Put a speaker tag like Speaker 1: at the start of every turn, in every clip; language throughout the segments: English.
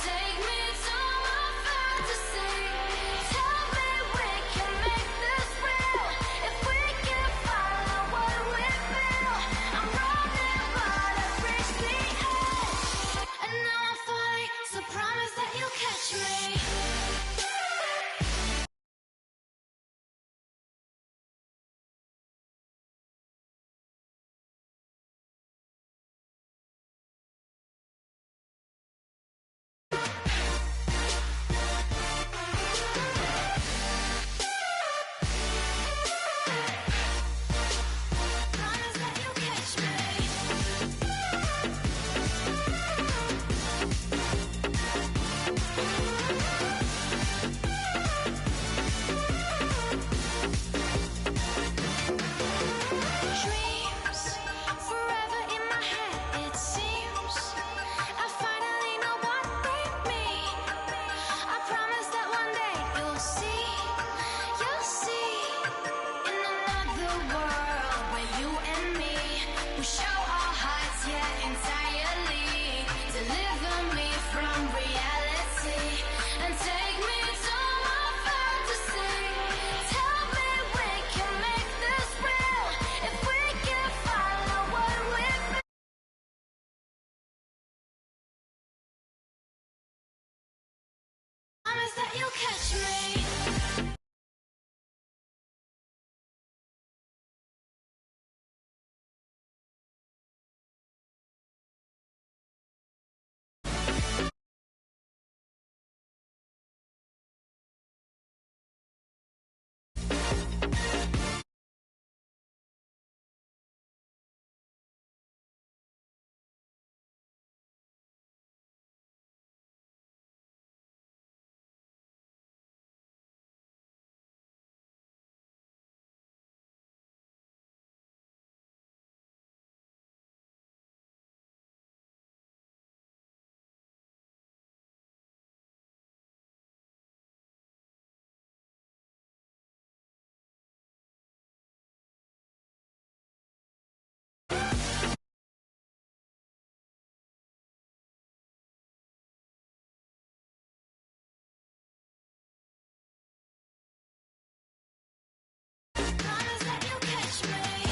Speaker 1: take me to my fantasy. Tell me we can make this real. If we can follow what we feel. I'm running, but I've reached the edge. And now I'm falling, so promise that you'll catch me. Promise that you'll catch me. Dreams forever in my head, it seems. I finally know what they mean. I promise that one day you'll see. In another world where you and me, we show our hearts, yeah, entirely. Deliver me from reality and take me to my fantasy. Tell me we can make this real. If we can follow what we feel. Promise that you'll catch me. Promise that you'll catch me.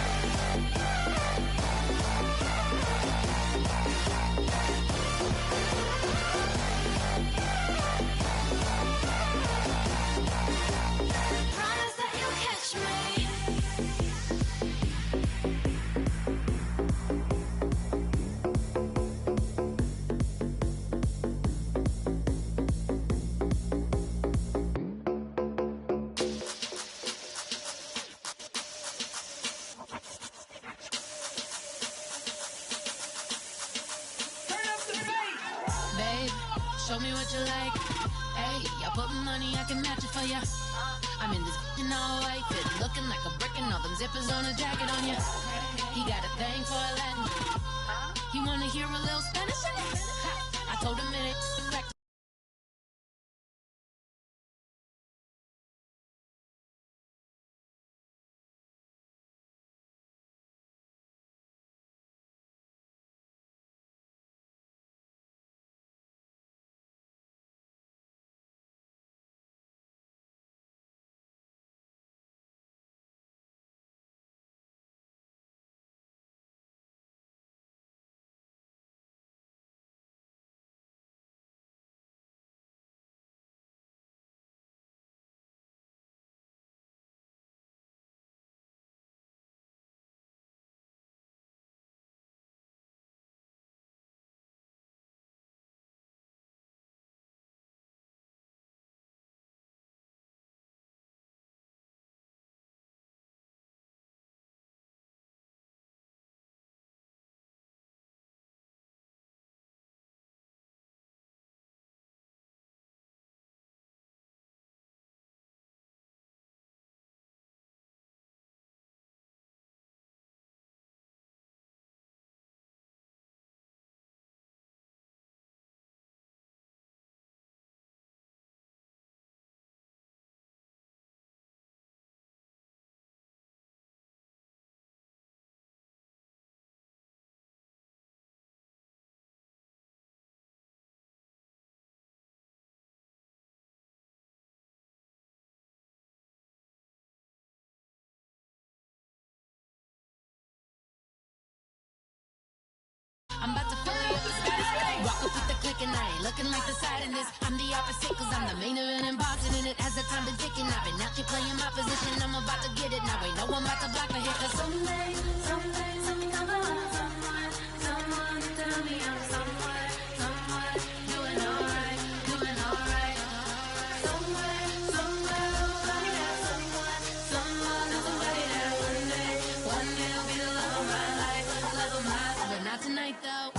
Speaker 1: Promise that you'll catch me.
Speaker 2: Babe, show me what you like. Hey, I put money, I can match it for ya. I'm in this in all white fit, looking like a brick and all them zippers on a jacket on ya. He got a thing for a Latin. He wanna hear a little Spanish in it. I told him it ain't crack. I'm about to fill it up with status. Walk up with the click and I ain't looking like the side in this. I'm the opposite cause I'm the main event and boxing in it. As the time been ticking, I've been out here playing my position. I'm about to get it now. Ain't no one about to block the hit. Cause someday I'm coming. Someone to tell me I'm somewhere doing alright. Somewhere, somebody that somebody that one day will be the love of my life, but not tonight though.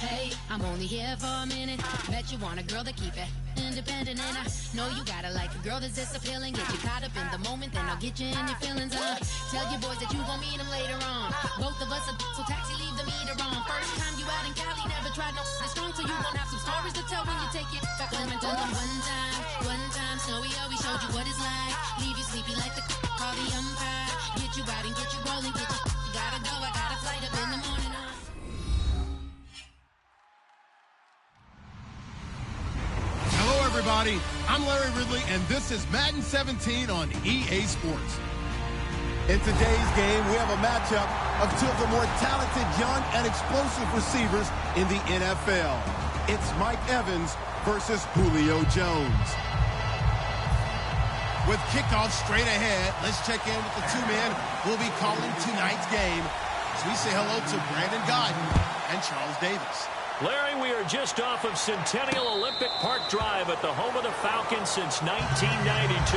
Speaker 2: Hey, I'm only here for a minute. Bet you want a girl to keep it independent, and I know you gotta like a girl that's this appealing. Get you caught up in the moment, then I'll get you in your feelings. Tell your boys that you gon' meet them later on. Both of us are so taxi, leave the meter on. First time you out in Cali, never tried no this strong, so you gon' have some stories to tell when you take it back home. And tell them one time, Snowy always showed you what it's like. Leave you sleepy like the call the umpire. Get you out and get you rolling, get you gotta go. I got a flight up in the morning.
Speaker 3: Everybody, I'm Larry Ridley, and this is Madden 17 on EA Sports.
Speaker 4: In today's game, we have a matchup of two of the more talented young and explosive receivers in the NFL. It's Mike Evans versus Julio Jones.
Speaker 3: With kickoff straight ahead, let's check in with the two men who will be calling tonight's game as we say hello to Brandon Gaudin and Charles Davis.
Speaker 5: Larry, we are just off of Centennial Olympic Park Drive at the home of the Falcons since 1992.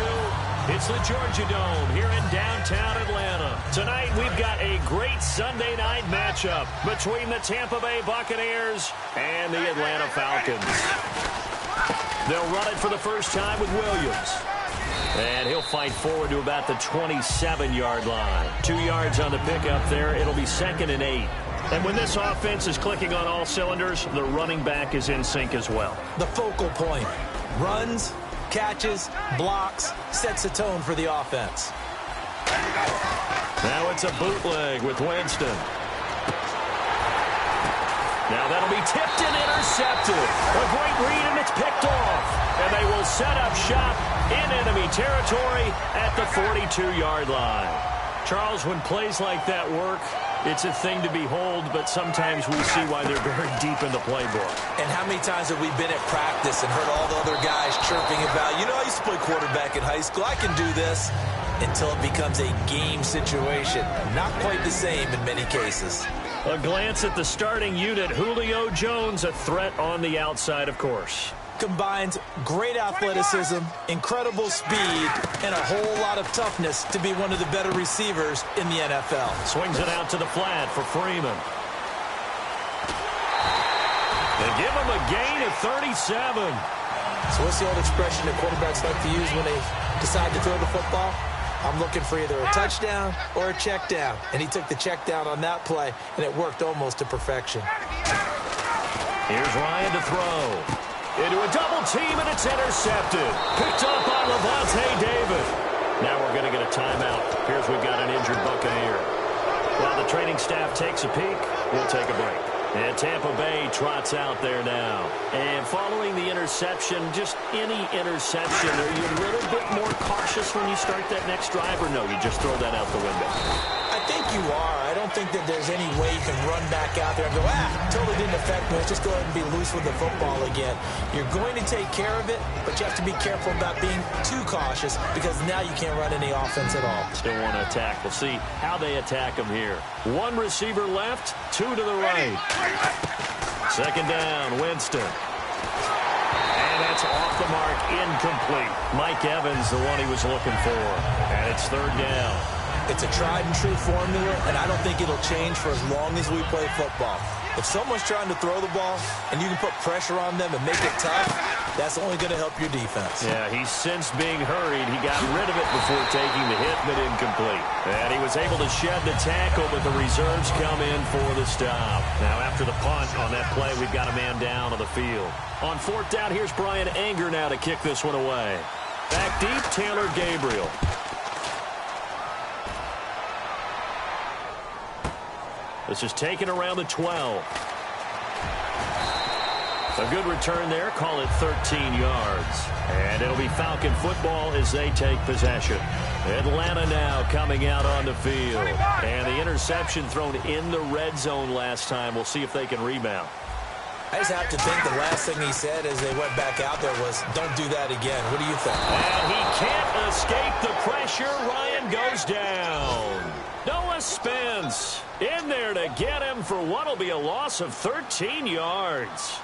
Speaker 5: It's the Georgia Dome here in downtown Atlanta. Tonight, we've got a great Sunday night matchup between the Tampa Bay Buccaneers and the Atlanta Falcons. They'll run it for the first time with Williams. And he'll fight forward to about the 27-yard line. 2 yards on the pickup there. It'll be 2nd and 8. And when this offense is clicking on all cylinders, the running back is in sync as well.
Speaker 6: The focal point. Runs, catches, blocks, sets the tone for the offense.
Speaker 5: Now it's a bootleg with Winston. Now that'll be tipped and intercepted. A great read, and it's picked off. And they will set up shop in enemy territory at the 42-yard line. Charles, when plays like that work, it's a thing to behold, but sometimes we see why they're very deep in the playbook.
Speaker 6: And how many times have we been at practice and heard all the other guys chirping about, you know, I used to play quarterback in high school, I can do this, until it becomes a game situation. Not quite the same in many cases.
Speaker 5: A glance at the starting unit. Julio Jones, a threat on the outside, of course.
Speaker 6: Combines great athleticism, incredible speed, and a whole lot of toughness to be one of the better receivers in the NFL.
Speaker 5: Swings it out to the flat for Freeman. They give him a gain of 37.
Speaker 6: So what's the old expression that quarterbacks like to use when they decide to throw the football? I'm looking for either a touchdown or a check down. And he took the check down on that play, and it worked almost to perfection.
Speaker 5: Here's Ryan to throw. Into a double team, and it's intercepted. Picked up by Levante David. Now we're going to get a timeout. Here's we've got an injured Buccaneer. While the training staff takes a peek, we'll take a break. And Tampa Bay trots out there now. And following the interception, just any interception, are you a little bit more cautious when you start that next drive, or no, you just throw that out the window?
Speaker 6: I think you are. I don't think that there's any way you can run back out there and go, totally didn't affect me. Let's just go ahead and be loose with the football again. You're going to take care of it, but you have to be careful about being too cautious because now you can't run any offense at all.
Speaker 5: Still want to attack. We'll see how they attack him here. One receiver left, two to the right. Second down, Winston. And that's off the mark, incomplete. Mike Evans, the one he was looking for. And it's third down.
Speaker 6: It's a tried-and-true formula, and I don't think it'll change for as long as we play football. If someone's trying to throw the ball and you can put pressure on them and make it tough, that's only going to help your defense.
Speaker 5: Yeah, he's since being hurried. He got rid of it before taking the hit, but incomplete. And he was able to shed the tackle, but the reserves come in for the stop. Now, after the punt on that play, we've got a man down on the field. On fourth down, here's Brian Anger now to kick this one away. Back deep, Taylor Gabriel. This is taken around the 12. A good return there. Call it 13 yards. And it'll be Falcon football as they take possession. Atlanta now coming out on the field. And the interception thrown in the red zone last time. We'll see if they can rebound.
Speaker 6: I just have to think the last thing he said as they went back out there was, don't do that again. What do you think?
Speaker 5: And he can't escape the pressure. Ryan goes down. Noah Spence in there to get him for what will be a loss of 13 yards.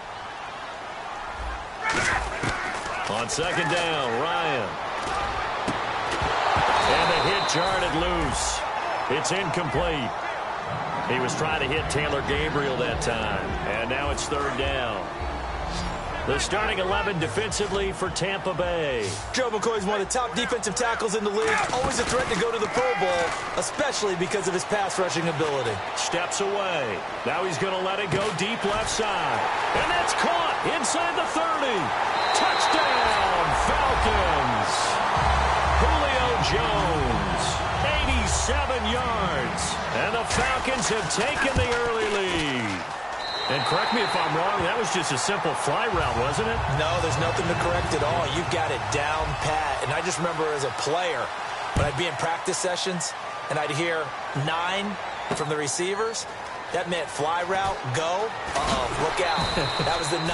Speaker 5: On second down, Ryan. And the hit jarred it loose. It's incomplete. He was trying to hit Taylor Gabriel that time. And now it's third down. The starting 11 defensively for Tampa Bay.
Speaker 6: Joe McCoy is one of the top defensive tackles in the league. Always a threat to go to the Pro Bowl, especially because of his pass rushing ability.
Speaker 5: Steps away. Now he's going to let it go deep left side. And that's caught inside the 30. Touchdown, Falcons. Julio Jones, 87 yards. And the Falcons have taken the early lead. And correct me if I'm wrong, that was just a simple fly route, wasn't it?
Speaker 6: No, there's nothing to correct at all. You've got it down pat. And I just remember as a player, when I'd be in practice sessions and I'd hear 9 from the receivers, that meant fly route, go. Look out. That was the 9,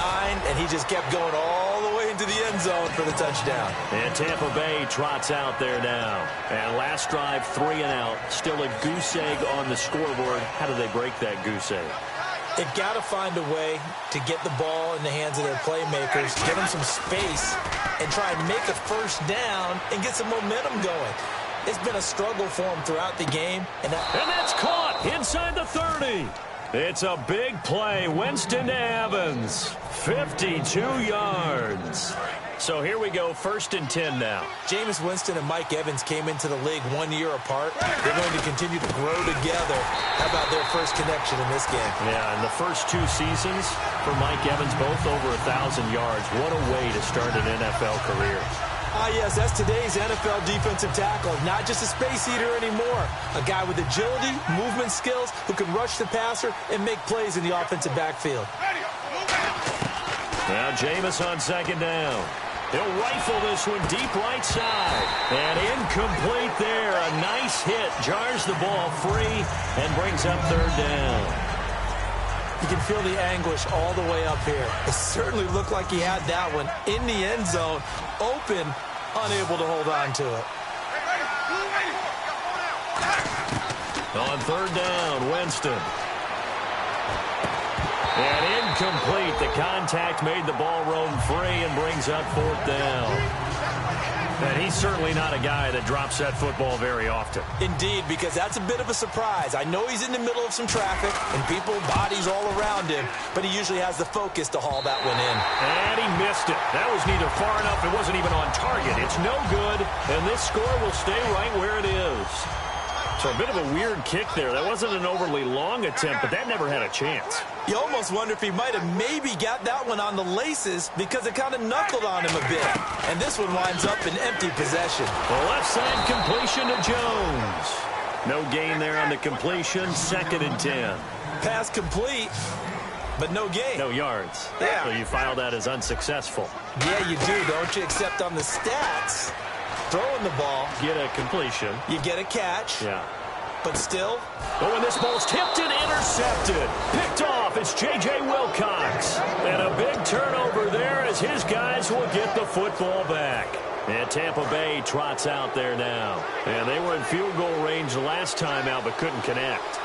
Speaker 6: and he just kept going all the way into the end zone for the touchdown.
Speaker 5: And Tampa Bay trots out there now. And last drive, 3 and out. Still a goose egg on the scoreboard. How do they break that goose egg?
Speaker 6: They've got to find a way to get the ball in the hands of their playmakers, get them some space, and try and make a first down and get some momentum going. It's been a struggle for them throughout the game. And
Speaker 5: that's caught inside the 30. It's a big play. Winston to Evans. 52 yards. So here we go, 1st and 10 now.
Speaker 6: Jameis Winston and Mike Evans came into the league 1 year apart. They're going to continue to grow together. How about their first connection in this game?
Speaker 5: Yeah, in the first 2 seasons for Mike Evans, both over 1,000 yards. What a way to start an NFL career.
Speaker 6: Ah, yes, that's today's NFL defensive tackle. Not just a space eater anymore. A guy with agility, movement skills, who can rush the passer and make plays in the offensive backfield.
Speaker 5: Now Jameis on second down. He'll rifle this one deep right side. And incomplete there. A nice hit. Jars the ball free and brings up third down.
Speaker 6: You can feel the anguish all the way up here. It certainly looked like he had that one in the end zone, open, unable to hold on to it.
Speaker 5: On third down, Winston. And incomplete. The contact made the ball roam free and brings up fourth down. And he's certainly not a guy that drops that football very often.
Speaker 6: Indeed, because that's a bit of a surprise. I know he's in the middle of some traffic and people, bodies all around him, but he usually has the focus to haul that one in.
Speaker 5: And he missed it. That was neither far enough. It wasn't even on target. It's no good, and this score will stay right where it is. So a bit of a weird kick there. That wasn't an overly long attempt, but that never had a chance.
Speaker 6: You almost wonder if he might have maybe got that one on the laces because it kind of knuckled on him a bit. And this one winds up in empty possession.
Speaker 5: The left side completion to Jones. No gain there on the completion. 2nd and 10.
Speaker 6: Pass complete, but no gain.
Speaker 5: No yards.
Speaker 6: Yeah.
Speaker 5: So you file that as unsuccessful.
Speaker 6: Yeah, you do, don't you? Except on the stats, throwing the ball.
Speaker 5: Get a completion.
Speaker 6: You get a catch.
Speaker 5: Yeah.
Speaker 6: But still.
Speaker 5: Oh, and this ball's tipped and intercepted. Picked off. It's J.J. Wilcox. And a big turnover there as his guys will get the football back. And Tampa Bay trots out there now. And they were in field goal range last time out but couldn't connect.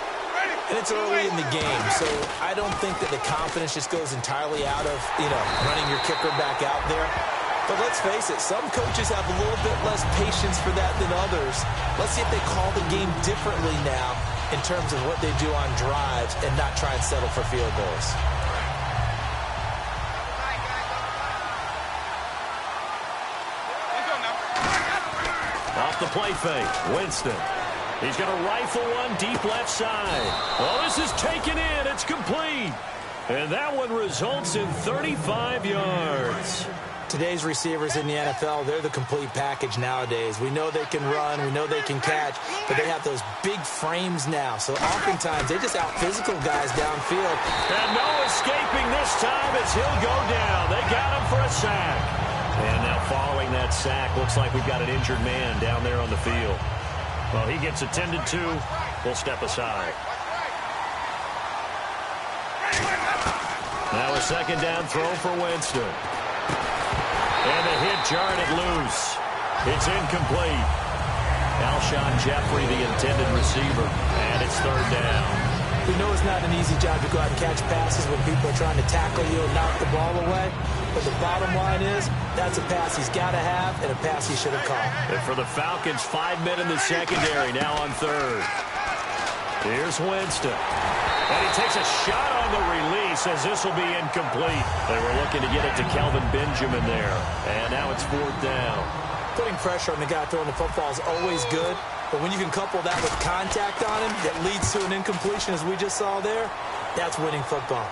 Speaker 6: And it's early in the game, so I don't think that the confidence just goes entirely out of, running your kicker back out there. But let's face it, some coaches have a little bit less patience for that than others. Let's see if they call the game differently now in terms of what they do on drives and not try and settle for field goals.
Speaker 5: Off the play fake, Winston. He's going to rifle one deep left side. Oh, this is taken in. It's complete. And that one results in 35 yards.
Speaker 6: Today's receivers in the NFL, they're the complete package nowadays. We know they can run, we know they can catch, but they have those big frames now. So oftentimes they just out-physical guys downfield.
Speaker 5: And no escaping this time as he'll go down. They got him for a sack. And now following that sack, looks like we've got an injured man down there on the field. Well, he gets attended to. We'll step aside. Now a second down throw for Winston. And the hit jarred it loose. It's incomplete. Alshon Jeffrey, the intended receiver, and it's third down.
Speaker 6: We know it's not an easy job to go out and catch passes when people are trying to tackle you and knock the ball away. But the bottom line is, that's a pass he's got to have and a pass he should have caught.
Speaker 5: And for the Falcons, 5 men in the secondary, now on third. Here's Winston. And he takes a shot on the release as this will be incomplete. They were looking to get it to Kelvin Benjamin there. And now it's fourth down.
Speaker 6: Putting pressure on the guy throwing the football is always good. But when you can couple that with contact on him that leads to an incompletion, as we just saw there, that's winning football.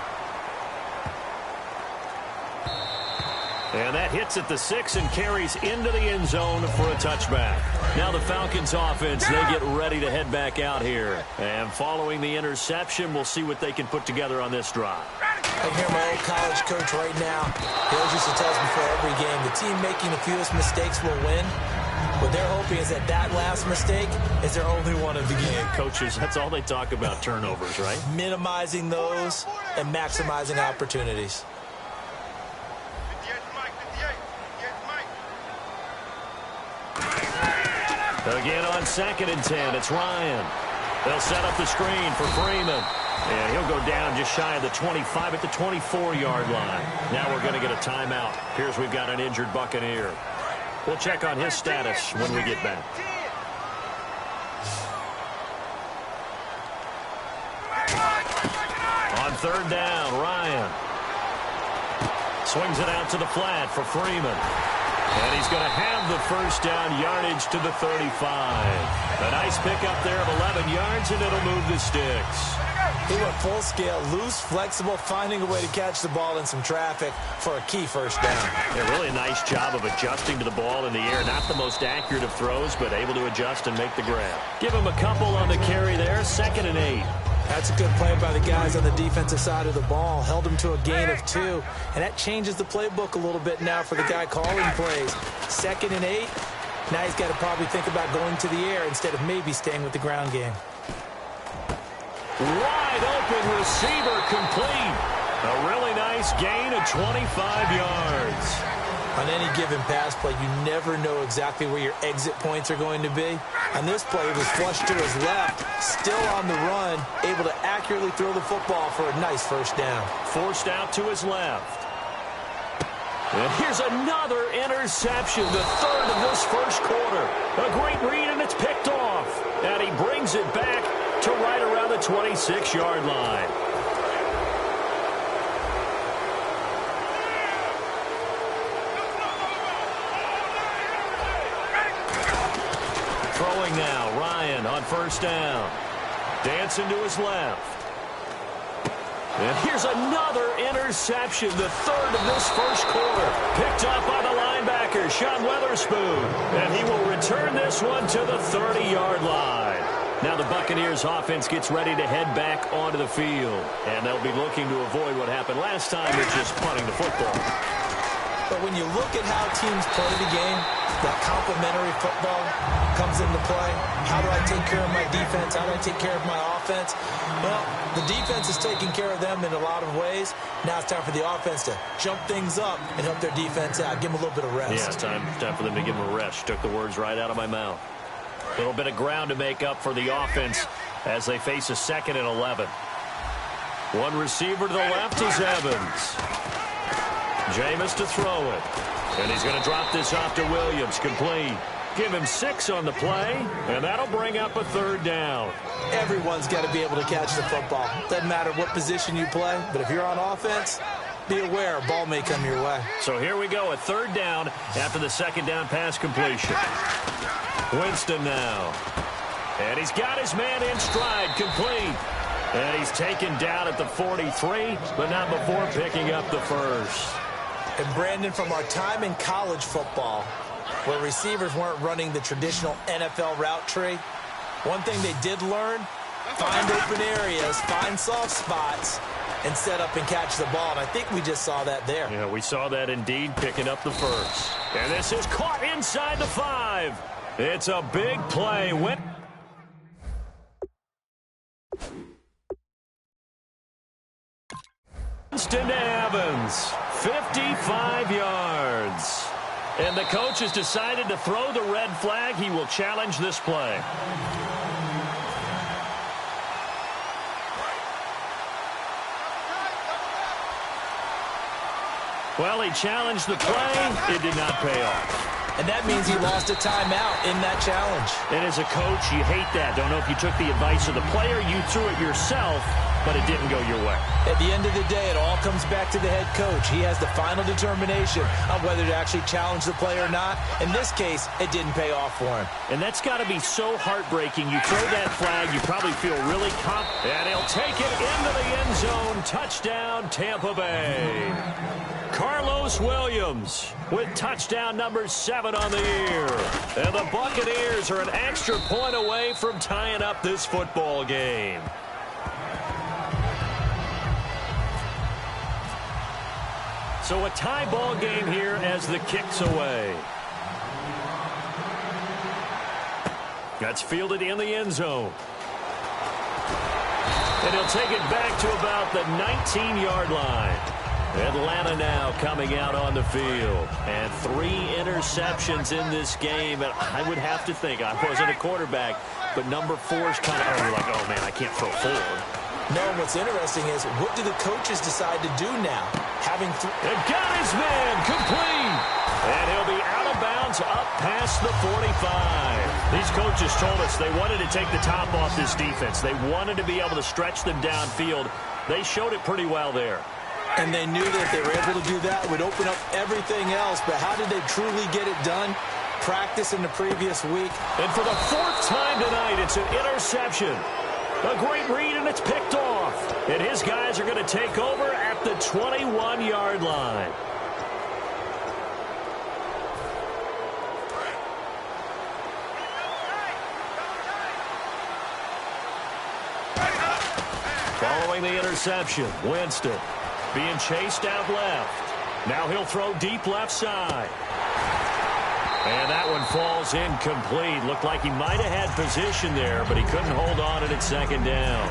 Speaker 5: And that hits at the 6 and carries into the end zone for a touchback. Now the Falcons offense, they get ready to head back out here. And following the interception, we'll see what they can put together on this drive.
Speaker 6: I hear my old college coach right now. He always used to tell us before every game, the team making the fewest mistakes will win. What they're hoping is that that last mistake is their only one of the game.
Speaker 5: Coaches, that's all they talk about, turnovers, right?
Speaker 6: Minimizing those and maximizing opportunities.
Speaker 5: Again on 2nd and 10, it's Ryan. They'll set up the screen for Freeman. And he'll go down just shy of the 25 at the 24-yard line. Now we're going to get a timeout. Here's we've got an injured Buccaneer. We'll check on his status when we get back. On third down, Ryan swings it out to the flat for Freeman. And he's going to have the first down, yardage to the 35. A nice pickup there of 11 yards, and it'll move the sticks.
Speaker 6: He went full scale, loose, flexible, finding a way to catch the ball in some traffic for a key first down.
Speaker 5: Yeah, really a nice job of adjusting to the ball in the air. Not the most accurate of throws, but able to adjust and make the grab. Give him a couple on the carry there, 2nd and 8.
Speaker 6: That's a good play by the guys on the defensive side of the ball. Held him to a gain of 2. And that changes the playbook a little bit now for the guy calling plays. 2nd and 8. Now he's got to probably think about going to the air instead of maybe staying with the ground game.
Speaker 5: Wide open receiver complete. A really nice gain of 25 yards.
Speaker 6: On any given pass play, you never know exactly where your exit points are going to be. On this play, it was flushed to his left, still on the run, able to accurately throw the football for a nice first down.
Speaker 5: Forced out to his left. And here's another interception, the third of this first quarter. A great read, and it's picked off. And he brings it back to right around the 26-yard line. Throwing now, Ryan on first down. Dancing to his left. And here's another interception, the third of this first quarter. Picked up by the linebacker, Sean Weatherspoon. And he will return this one to the 30-yard line. Now the Buccaneers offense gets ready to head back onto the field. And they'll be looking to avoid what happened last time with just punting the football.
Speaker 6: But when you look at how teams play the game, that complementary football comes into play. How do I take care of my defense? How do I take care of my offense? Well, the defense is taking care of them in a lot of ways. Now it's time for the offense to jump things up and help their defense out. Give them a little bit of rest.
Speaker 5: Yeah, it's time for them to give them a rest. Took the words right out of my mouth. A little bit of ground to make up for the offense as they face a 2nd and 11. One receiver to the left is Evans. Jameis to throw it. And he's going to drop this off to Williams. Complete. Give him 6 on the play, and that'll bring up a third down.
Speaker 6: Everyone's got to be able to catch the football. Doesn't matter what position you play, but if you're on offense, be aware a ball may come your way.
Speaker 5: So here we go, a third down after the second down pass completion. Winston now. And he's got his man in stride, complete. And he's taken down at the 43, but not before picking up the first.
Speaker 6: And Brandon, from our time in college football, where receivers weren't running the traditional NFL route tree, one thing they did learn, find open areas, find soft spots, and set up and catch the ball. And I think we just saw that there.
Speaker 5: Yeah, we saw that indeed, picking up the first. And this is caught inside the 5. It's a big play. Winston Evans, 55 yards. And the coach has decided to throw the red flag. He will challenge this play. Well, he challenged the play. It did not pay off.
Speaker 6: And that means he lost a timeout in that challenge.
Speaker 5: And as a coach, you hate that. Don't know if you took the advice of the player. You threw it yourself, but it didn't go your way.
Speaker 6: At the end of the day, it all comes back to the head coach. He has the final determination on whether to actually challenge the play or not. In this case, it didn't pay off for him.
Speaker 5: And that's got to be so heartbreaking. You throw that flag, you probably feel really confident. And he'll take it into the end zone. Touchdown, Tampa Bay. Carlos Williams with touchdown number 7 on the year. And the Buccaneers are an extra point away from tying up this football game. So a tie ball game here as the kick's away. That's fielded in the end zone. And he'll take it back to about the 19-yard line. Atlanta now coming out on the field. And 3 interceptions in this game. And I would have to think, I wasn't a quarterback, but number 4's kind of, you're like, oh, man, I can't throw forward.
Speaker 6: No, what's interesting is, what do the coaches decide to do now?
Speaker 5: And got his man complete. And he'll be out of bounds up past the 45. These coaches told us they wanted to take the top off this defense. They wanted to be able to stretch them downfield. They showed it pretty well there.
Speaker 6: And they knew that if they were able to do that, it would open up everything else. But how did they truly get it done? Practice in the previous week.
Speaker 5: And for the 4th time tonight, it's an interception. A great read, and it's picked off. And his guys are going to take over at the 21-yard line. Following the interception, Winston being chased out left. Now he'll throw deep left side. And that one falls incomplete. Looked like he might have had position there, but he couldn't hold on at 2nd down.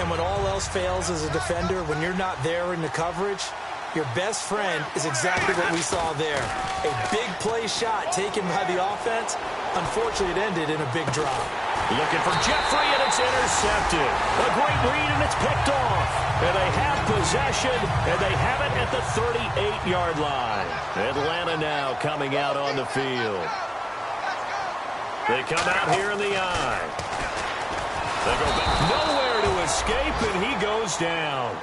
Speaker 6: And when all else fails as a defender, when you're not there in the coverage, your best friend is exactly what we saw there. A big play shot taken by the offense. Unfortunately, it ended in a big drop.
Speaker 5: Looking for Jeffrey, and it's intercepted. A great read, and it's picked off. And they have possession, and they have it at the 38-yard line. Atlanta now coming out on the field. They come out here in the eye. They go back. Nowhere to escape, and he goes down.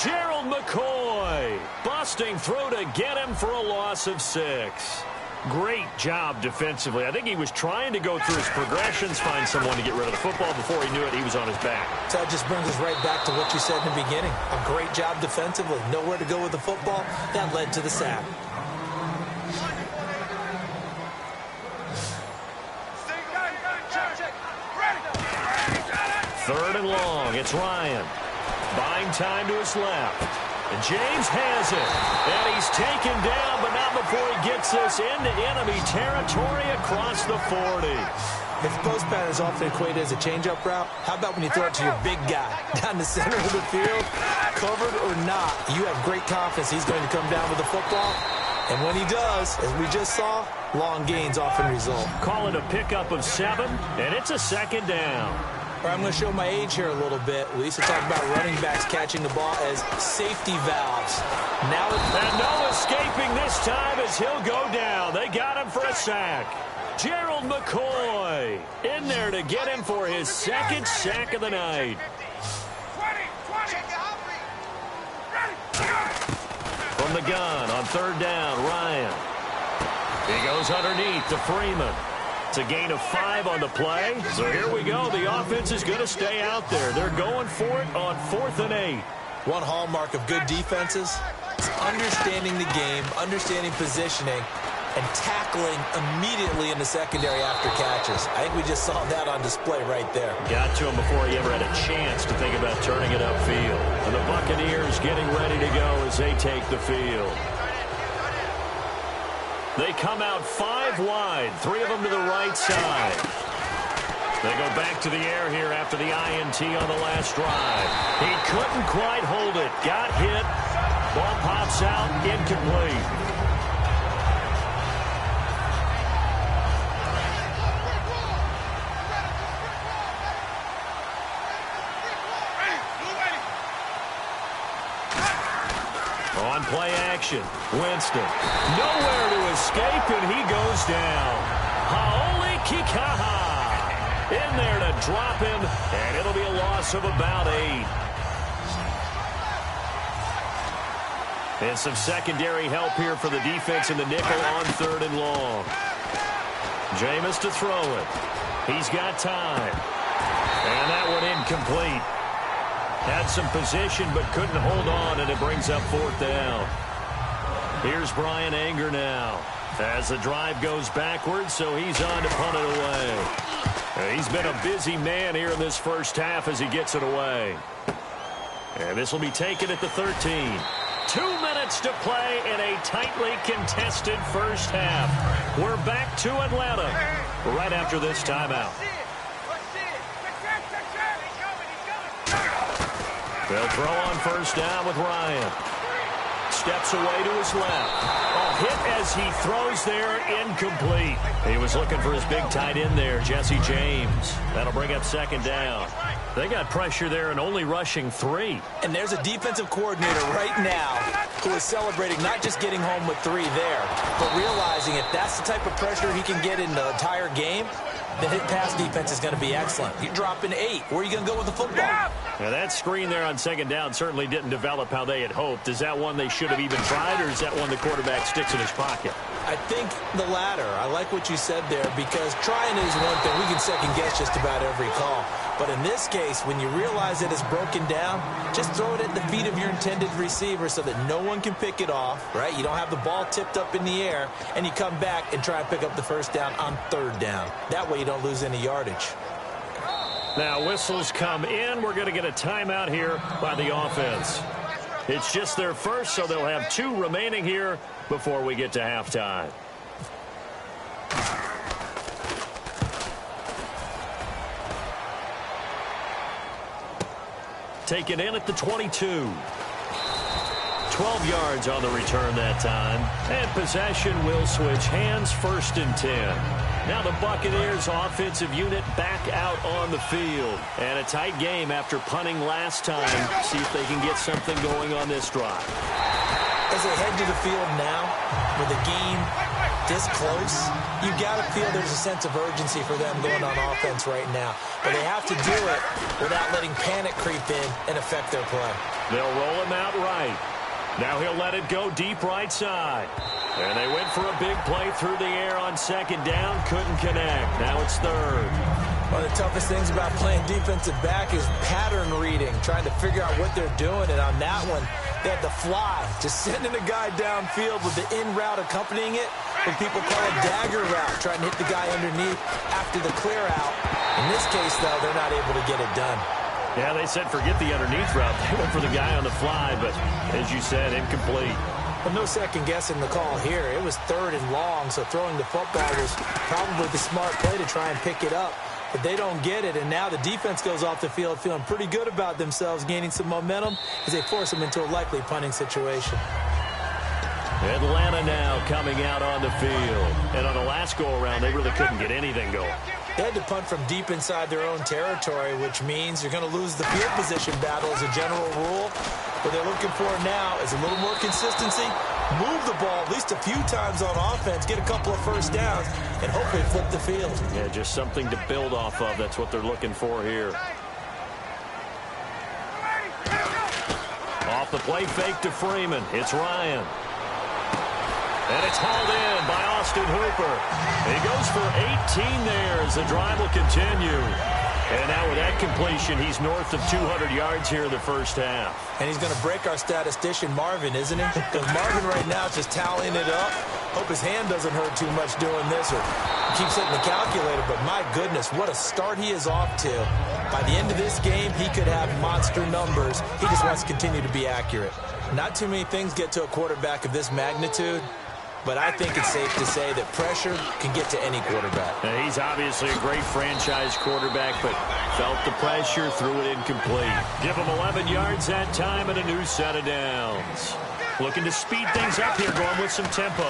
Speaker 5: Gerald McCoy busting through to get him for a loss of 6. Great job defensively. I think he was trying to go through his progressions, find someone to get rid of the football. Before he knew it, he was on his back.
Speaker 6: So that just brings us right back to what you said in the beginning. A great job defensively. Nowhere to go with the football. That led to the sack.
Speaker 5: Third and long. It's Ryan. Buying time to his left. And James has it. And he's taken down, but not before he gets this into enemy territory across the 40.
Speaker 6: If post pattern is often equated as a change-up route, how about when you throw it to your big guy down the center of the field? Covered or not, you have great confidence he's going to come down with the football. And when he does, as we just saw, long gains often result.
Speaker 5: Call it a pickup of 7, and it's a 2nd down.
Speaker 6: I'm going to show my age here a little bit. We used to talk about running backs catching the ball as safety valves. Now
Speaker 5: and no escaping this time as he'll go down. They got him for a sack. Gerald McCoy in there to get him for his 2nd sack of the night. From the gun on 3rd down, Ryan. He goes underneath to Freeman. It's a gain of 5 on the play. So here we go. The offense is going to stay out there. They're going for it on 4th and 8.
Speaker 6: One hallmark of good defenses is understanding the game, understanding positioning, and tackling immediately in the secondary after catches. I think we just saw that on display right there.
Speaker 5: Got to him before he ever had a chance to think about turning it upfield. And the Buccaneers getting ready to go as they take the field. They come out 5 wide, 3 of them to the right side. They go back to the air here after the INT on the last drive. He couldn't quite hold it. Got hit. Ball pops out, incomplete. On play action, Winston. Nowhere to escape, and he goes down. Hau'oli Kikaha in there to drop him, and it'll be a loss of about 8. And some secondary help here for the defense in the nickel on 3rd and long. Jameis to throw it. He's got time. And that one incomplete. Had some position but couldn't hold on, and it brings up 4th down. Here's Brian Anger now as the drive goes backwards, so he's on to punt it away. He's been a busy man here in this first half as he gets it away. And this will be taken at the 13. 2 minutes to play in a tightly contested first half. We're back to Atlanta right after this timeout. They'll throw on 1st down with Ryan. Steps away to his left. A hit as he throws there, incomplete. He was looking for his big tight end there, Jesse James. That'll bring up 2nd down. They got pressure there and only rushing 3.
Speaker 6: And there's a defensive coordinator right now who is celebrating not just getting home with 3 there, but realizing if that's the type of pressure he can get in the entire game, the hit pass defense is going to be excellent. You're dropping 8. Where are you going to go with the football?
Speaker 5: Now that screen there on 2nd down certainly didn't develop how they had hoped. Is that one they should have even tried, or is that one the quarterback sticks in his pocket?
Speaker 6: I think the latter. I like what you said there, because trying is one thing. We can second-guess just about every call. But in this case, when you realize that it's broken down, just throw it at the feet of your intended receiver so that no one can pick it off, right? You don't have the ball tipped up in the air, and you come back and try and pick up the 1st down on 3rd down. That way you don't lose any yardage.
Speaker 5: Now whistles come in. We're going to get a timeout here by the offense. It's just their first, so they'll have 2 remaining here before we get to halftime. Taken in at the 22. 12 yards on the return that time. And possession will switch hands, 1st and 10. Now the Buccaneers offensive unit back out on the field. And a tight game after punting last time. See if they can get something going on this drive.
Speaker 6: As they head to the field now, with the game this close, you got to feel there's a sense of urgency for them going on offense right now. But they have to do it without letting panic creep in and affect their play.
Speaker 5: They'll roll him out right. Now he'll let it go deep right side. And they went for a big play through the air on 2nd down. Couldn't connect. Now it's 3rd.
Speaker 6: One of the toughest things about playing defensive back is pattern reading, trying to figure out what they're doing. And on that one, they had the fly, just sending a guy downfield with the in route accompanying it, what people call a dagger route, trying to hit the guy underneath after the clear out. In this case, though, they're not able to get it done.
Speaker 5: Yeah, they said forget the underneath route. They went for the guy on the fly, but as you said, incomplete.
Speaker 6: Well, no second guessing the call here. It was 3rd and long, so throwing the football was probably the smart play to try and pick it up. But they don't get it, and now the defense goes off the field feeling pretty good about themselves, gaining some momentum as they force them into a likely punting situation.
Speaker 5: Atlanta now coming out on the field. And on the last go-around, they really couldn't get anything going.
Speaker 6: They had to punt from deep inside their own territory, which means you're going to lose the field position battle as a general rule. What they're looking for now is a little more consistency, move the ball at least a few times on offense, get a couple of 1st downs, and hopefully flip the field.
Speaker 5: Yeah, just something to build off of. That's what they're looking for here. Off the play fake to Freeman. It's Ryan. And it's hauled in by Austin Hooper. He goes for 18 there as the drive will continue. And now with that completion, he's north of 200 yards here in the first half.
Speaker 6: And he's going to break our statistician, Marvin, isn't he? Because Marvin right now is just tallying it up. Hope his hand doesn't hurt too much doing this or keeps hitting the calculator. But my goodness, what a start he is off to. By the end of this game, he could have monster numbers. He just wants to continue to be accurate. Not too many things get to a quarterback of this magnitude. But I think it's safe to say that pressure can get to any quarterback.
Speaker 5: Now, he's obviously a great franchise quarterback, but felt the pressure, threw it incomplete. Give him 11 yards that time and a new set of downs. Looking to speed things up here, going with some tempo.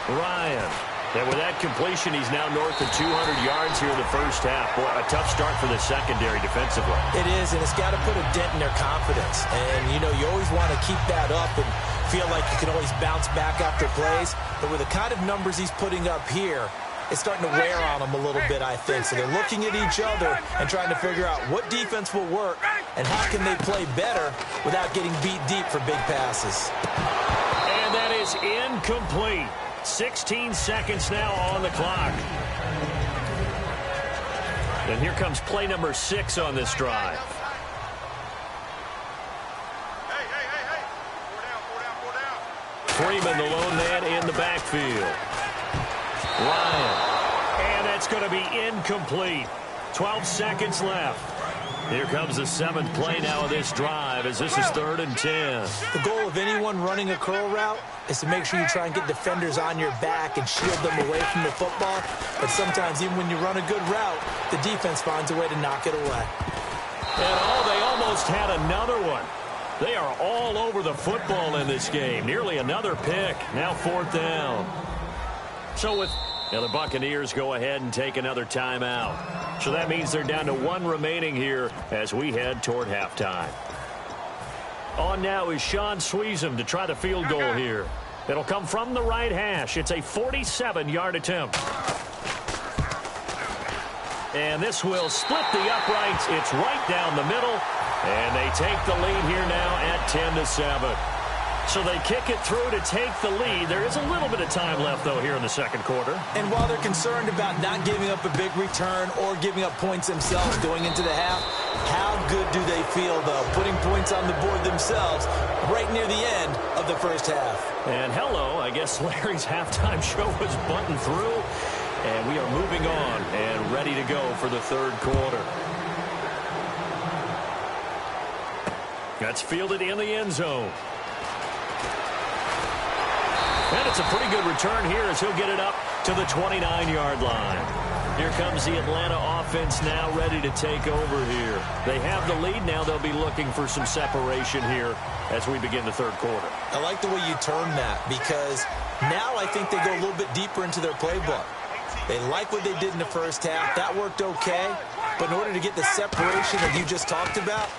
Speaker 5: Ryan. And with that completion, he's now north of 200 yards here in the first half. Boy, a tough start for the secondary defensively.
Speaker 6: It is, and it's got to put a dent in their confidence. And, you know, you always want to keep that up and feel like you can always bounce back after plays. But with the kind of numbers he's putting up here, it's starting to wear on them a little bit, I think. So they're looking at each other and trying to figure out what defense will work and how can they play better without getting beat deep for big passes.
Speaker 5: And that is incomplete. 16 seconds now on the clock. And here comes play number 6 on this drive. Freeman, the lone man in the backfield. Ryan. And that's going to be incomplete. 12 seconds left. Here comes the 7th play now of this drive as this is 3rd and 10.
Speaker 6: The goal of anyone running a curl route is to make sure you try and get defenders on your back and shield them away from the football. But sometimes even when you run a good route, the defense finds a way to knock it away.
Speaker 5: And they almost had another one. They are all over the football in this game. Nearly another pick. Now 4th down. So with the Buccaneers go ahead and take another timeout. So that means they're down to 1 remaining here as we head toward halftime. On now is Sean Sweezum to try the field goal here. It'll come from the right hash. It's a 47-yard attempt. And this will split the uprights. It's right down the middle. And they take the lead here now at 10-7. So they kick it through to take the lead. There is a little bit of time left, though, here in the second quarter.
Speaker 6: And while they're concerned about not giving up a big return or giving up points themselves going into the half, how good do they feel, though, putting points on the board themselves right near the end of the first half?
Speaker 5: And hello, I guess Larry's halftime show was buttoned through. And we are moving on and ready to go for the third quarter. That's fielded in the end zone. And it's a pretty good return here as he'll get it up to the 29-yard line. Here comes the Atlanta offense now ready to take over here. They have the lead. Now they'll be looking for some separation here as we begin the third quarter.
Speaker 6: I like the way you term that because now I think they go a little bit deeper into their playbook. They like what they did in the first half. That worked okay. But in order to get the separation that you just talked about,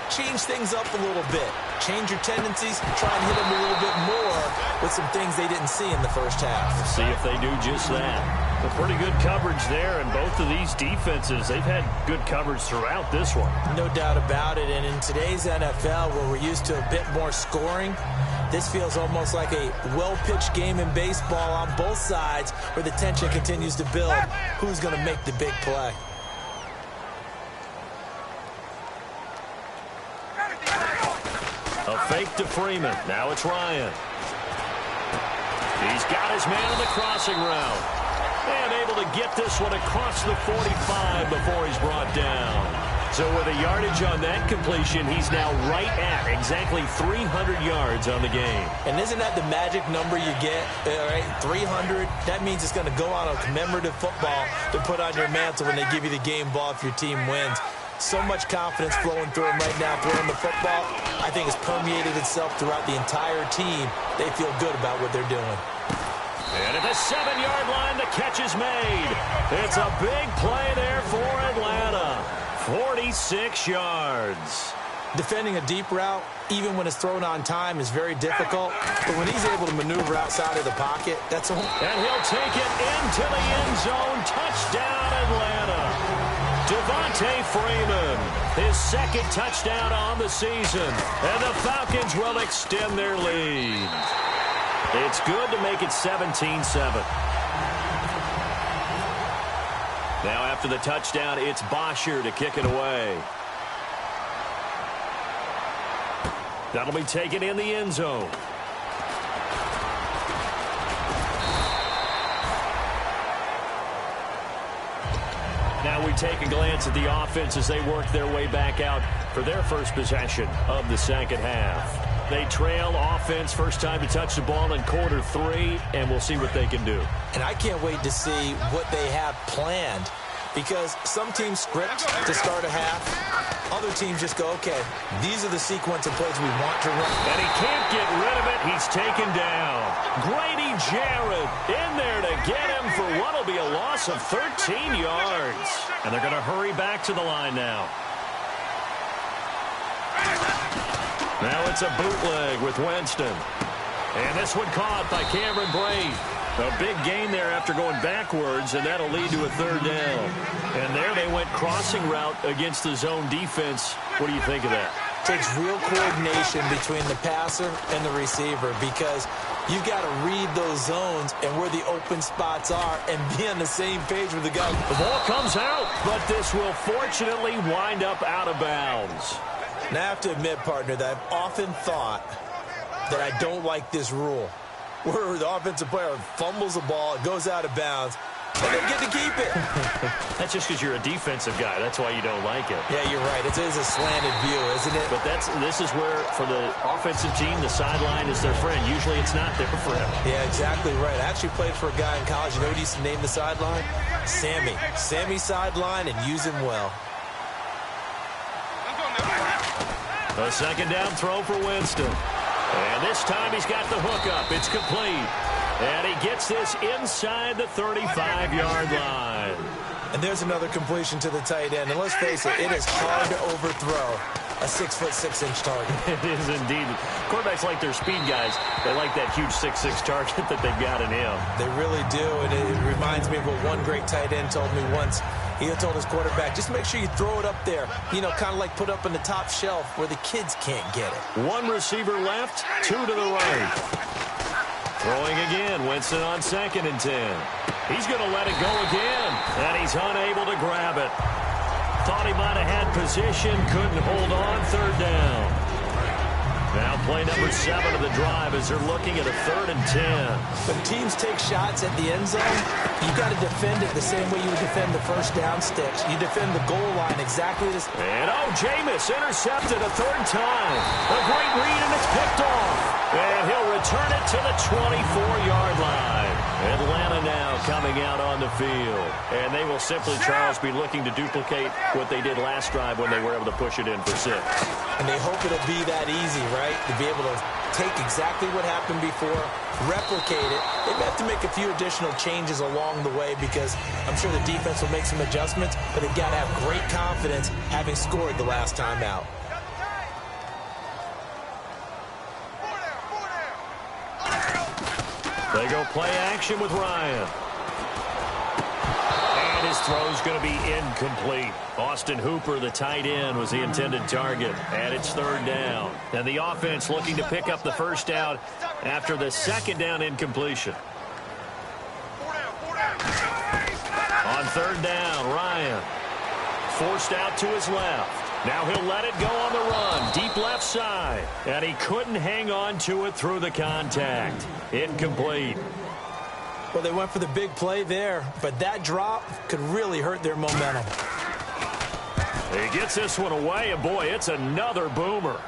Speaker 6: change things up a little bit. Change your tendencies. Try and hit them a little bit more with some things they didn't see in the first half.
Speaker 5: See if they do just that. A pretty good coverage there, and both of these defenses, they've had good coverage throughout this one.
Speaker 6: No doubt about it. And in today's NFL, where we're used to a bit more scoring, this feels almost like a well-pitched game in baseball on both sides where the tension continues to build. Who's going to make the big play?
Speaker 5: A fake to Freeman. Now it's Ryan. He's got his man in the crossing route. And able to get this one across the 45 before he's brought down. So with a yardage on that completion, he's now right at exactly 300 yards on the game.
Speaker 6: And isn't that the magic number you get? Right? 300. That means it's going to go on a commemorative football to put on your mantle when they give you the game ball if your team wins. So much confidence flowing through him right now, throwing the football. I think it's permeated itself throughout the entire team. They feel good about what they're doing.
Speaker 5: And at the 7-yard line, the catch is made. It's a big play there for Atlanta. 46 yards.
Speaker 6: Defending a deep route, even when it's thrown on time, is very difficult. But when he's able to maneuver outside of the pocket, that's all.
Speaker 5: And he'll take it into the end zone. Touchdown, Atlanta. Devontae Freeman, his second touchdown on the season. And the Falcons will extend their lead. It's good to make it 17-7. Now after the touchdown, it's Bosher to kick it away. That'll be taken in the end zone. Now we take a glance at the offense as they work their way back out for their first possession of the second half. They trail offense first time to touch the ball in quarter 3, and we'll see what they can do.
Speaker 6: And I can't wait to see what they have planned, because some teams script to start a half. Other teams just go, okay, these are the sequence of plays we want to run.
Speaker 5: And he can't get rid of it. He's taken down. Grady Jarrett in there to get him for what will be a loss of 13 yards. And they're going to hurry back to the line now. Now it's a bootleg with Winston. And this one caught by Cameron Brate. A big gain there after going backwards, and that'll lead to a third down. And there they went crossing route against the zone defense. What do you think of that?
Speaker 6: Takes real coordination between the passer and the receiver, because you've got to read those zones and where the open spots are and be on the same page with the guy.
Speaker 5: The ball comes out, but this will fortunately wind up out of bounds.
Speaker 6: And I have to admit, partner, that I've often thought that I don't like this rule, where the offensive player fumbles the ball, it goes out of bounds, and they get to keep it.
Speaker 5: That's just because you're a defensive guy. That's why you don't like it.
Speaker 6: Yeah, you're right. It is a slanted view, isn't it?
Speaker 5: But this is where, for the offensive team, the sideline is their friend. Usually it's not there for him.
Speaker 6: Yeah, exactly right. I actually played for a guy in college. You know what he used to name the sideline? Sammy. Sammy sideline, and use him well.
Speaker 5: A second down throw for Winston. And this time he's got the hook up. It's complete. And he gets this inside the 35-yard line.
Speaker 6: And there's another completion to the tight end. And let's face it, it is hard to overthrow a 6'6" target.
Speaker 5: It is indeed. Quarterbacks like their speed guys. They like that huge 6'6" target that they've got in him.
Speaker 6: They really do. And it reminds me of what one great tight end told me once. He told his quarterback, just make sure you throw it up there. You know, kind of like put up on the top shelf where the kids can't get it.
Speaker 5: One receiver left, 2 to the right. Throwing again, Winston on 2nd and 10. He's going to let it go again, and he's unable to grab it. Thought he might have had position, couldn't hold on, 3rd down. Now play number 7 of the drive as they're looking at a 3rd and 10.
Speaker 6: When teams take shots at the end zone, you've got to defend it the same way you would defend the first down sticks. You defend the goal line exactly the same.
Speaker 5: And Jameis intercepted a 3rd time. A great read, and it's picked off. And he'll return it to the 24-yard line. Atlanta now coming out on the field. And they will simply, Charles, be looking to duplicate what they did last drive when they were able to push it in for 6.
Speaker 6: And they hope it'll be that easy, right? To be able to take exactly what happened before, replicate it. They may have to make a few additional changes along the way, because I'm sure the defense will make some adjustments, but they've got to have great confidence having scored the last time out.
Speaker 5: They go play action with Ryan. And his throw's going to be incomplete. Austin Hooper, the tight end, was the intended target. And it's 3rd down. And the offense looking to pick up the first down after the 2nd down incompletion. On 3rd down, Ryan forced out to his left. Now he'll let it go on the run, deep left side. And he couldn't hang on to it through the contact. Incomplete.
Speaker 6: Well, they went for the big play there, but that drop could really hurt their momentum.
Speaker 5: He gets this one away, and boy, it's another boomer.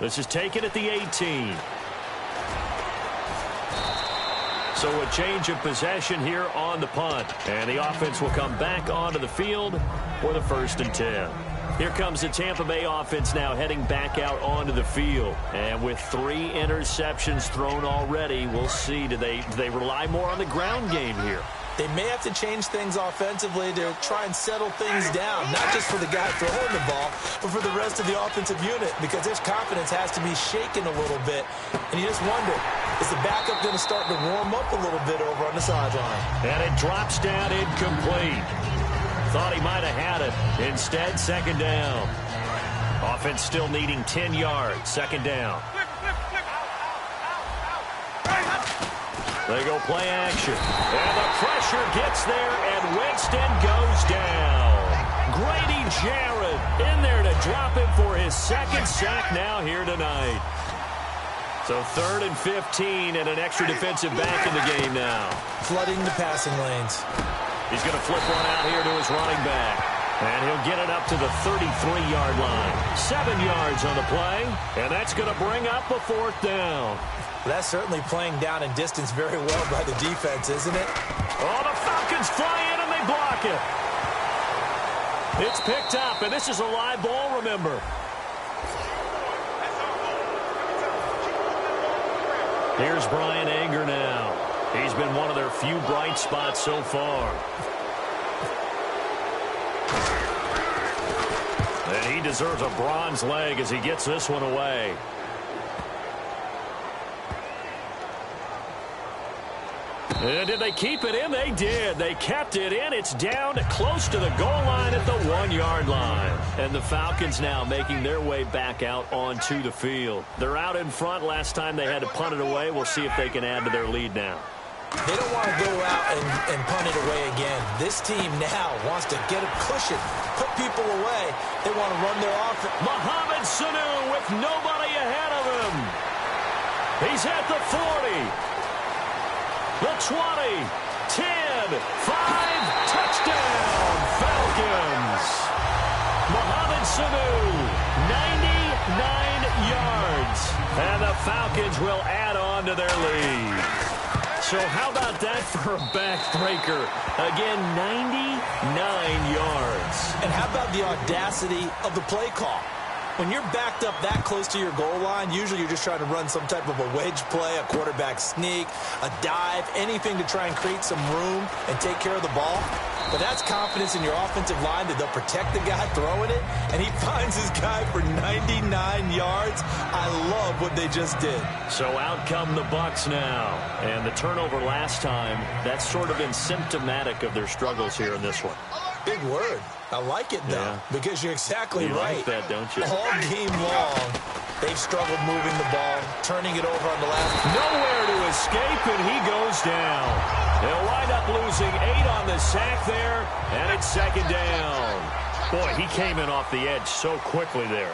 Speaker 5: This is taken at the 18. So a change of possession here on the punt. And the offense will come back onto the field for the 1st and 10. Here comes the Tampa Bay offense now heading back out onto the field. And with 3 interceptions thrown already, we'll see. Do they rely more on the ground game here?
Speaker 6: They may have to change things offensively to try and settle things down, not just for the guy throwing the ball, but for the rest of the offensive unit, because their confidence has to be shaken a little bit. And you just wonder, is the backup going to start to warm up a little bit over on the sideline?
Speaker 5: And it drops down incomplete. Thought he might have had it. Instead, 2nd down. Offense still needing 10 yards. 2nd down. They go play action. And the pressure gets there, and Winston goes down. Grady Jarrett in there to drop him for his second sack now here tonight. So 3rd and 15 and an extra defensive back in the game now.
Speaker 6: Flooding the passing lanes.
Speaker 5: He's going to flip one out here to his running back. And he'll get it up to the 33-yard line. 7 yards on the play, and that's going to bring up a 4th down.
Speaker 6: That's certainly playing down in distance very well by the defense, isn't it?
Speaker 5: Oh, the Falcons fly in and they block it. It's picked up, and this is a live ball, remember. Here's Bryan Anger now. He's been one of their few bright spots so far. And he deserves a bronze leg as he gets this one away. And did they keep it in? They did. They kept it in. It's down close to the goal line at the 1-yard line. And the Falcons now making their way back out onto the field. They're out in front. Last time they had to punt it away. We'll see if they can add to their lead now.
Speaker 6: They don't want to go out and punt it away again. This team now wants to get a cushion, put people away. They want to run their offense.
Speaker 5: Mohamed Sanu with nobody ahead of him. He's at the 40. The 20, 10, 5, touchdown, Falcons. Mohamed Sanu, 99 yards. And the Falcons will add on to their lead. So how about that for a backbreaker? Again, 99 yards.
Speaker 6: And how about the audacity of the play call? When you're backed up that close to your goal line, usually you're just trying to run some type of a wedge play, a quarterback sneak, a dive, anything to try and create some room and take care of the ball. But that's confidence in your offensive line that they'll protect the guy throwing it, and he finds his guy for 99 yards. I love what they just did.
Speaker 5: So out come the Bucs now. And the turnover last time, that's sort of been symptomatic of their struggles here in this one.
Speaker 6: Big word. I like it, though, because you're exactly right.
Speaker 5: You like that, don't you?
Speaker 6: All game long, they've struggled moving the ball, turning it over on the last.
Speaker 5: Nowhere to escape, and he goes down. They'll wind up losing 8 on the sack there, and it's 2nd down. Boy, he came in off the edge so quickly there.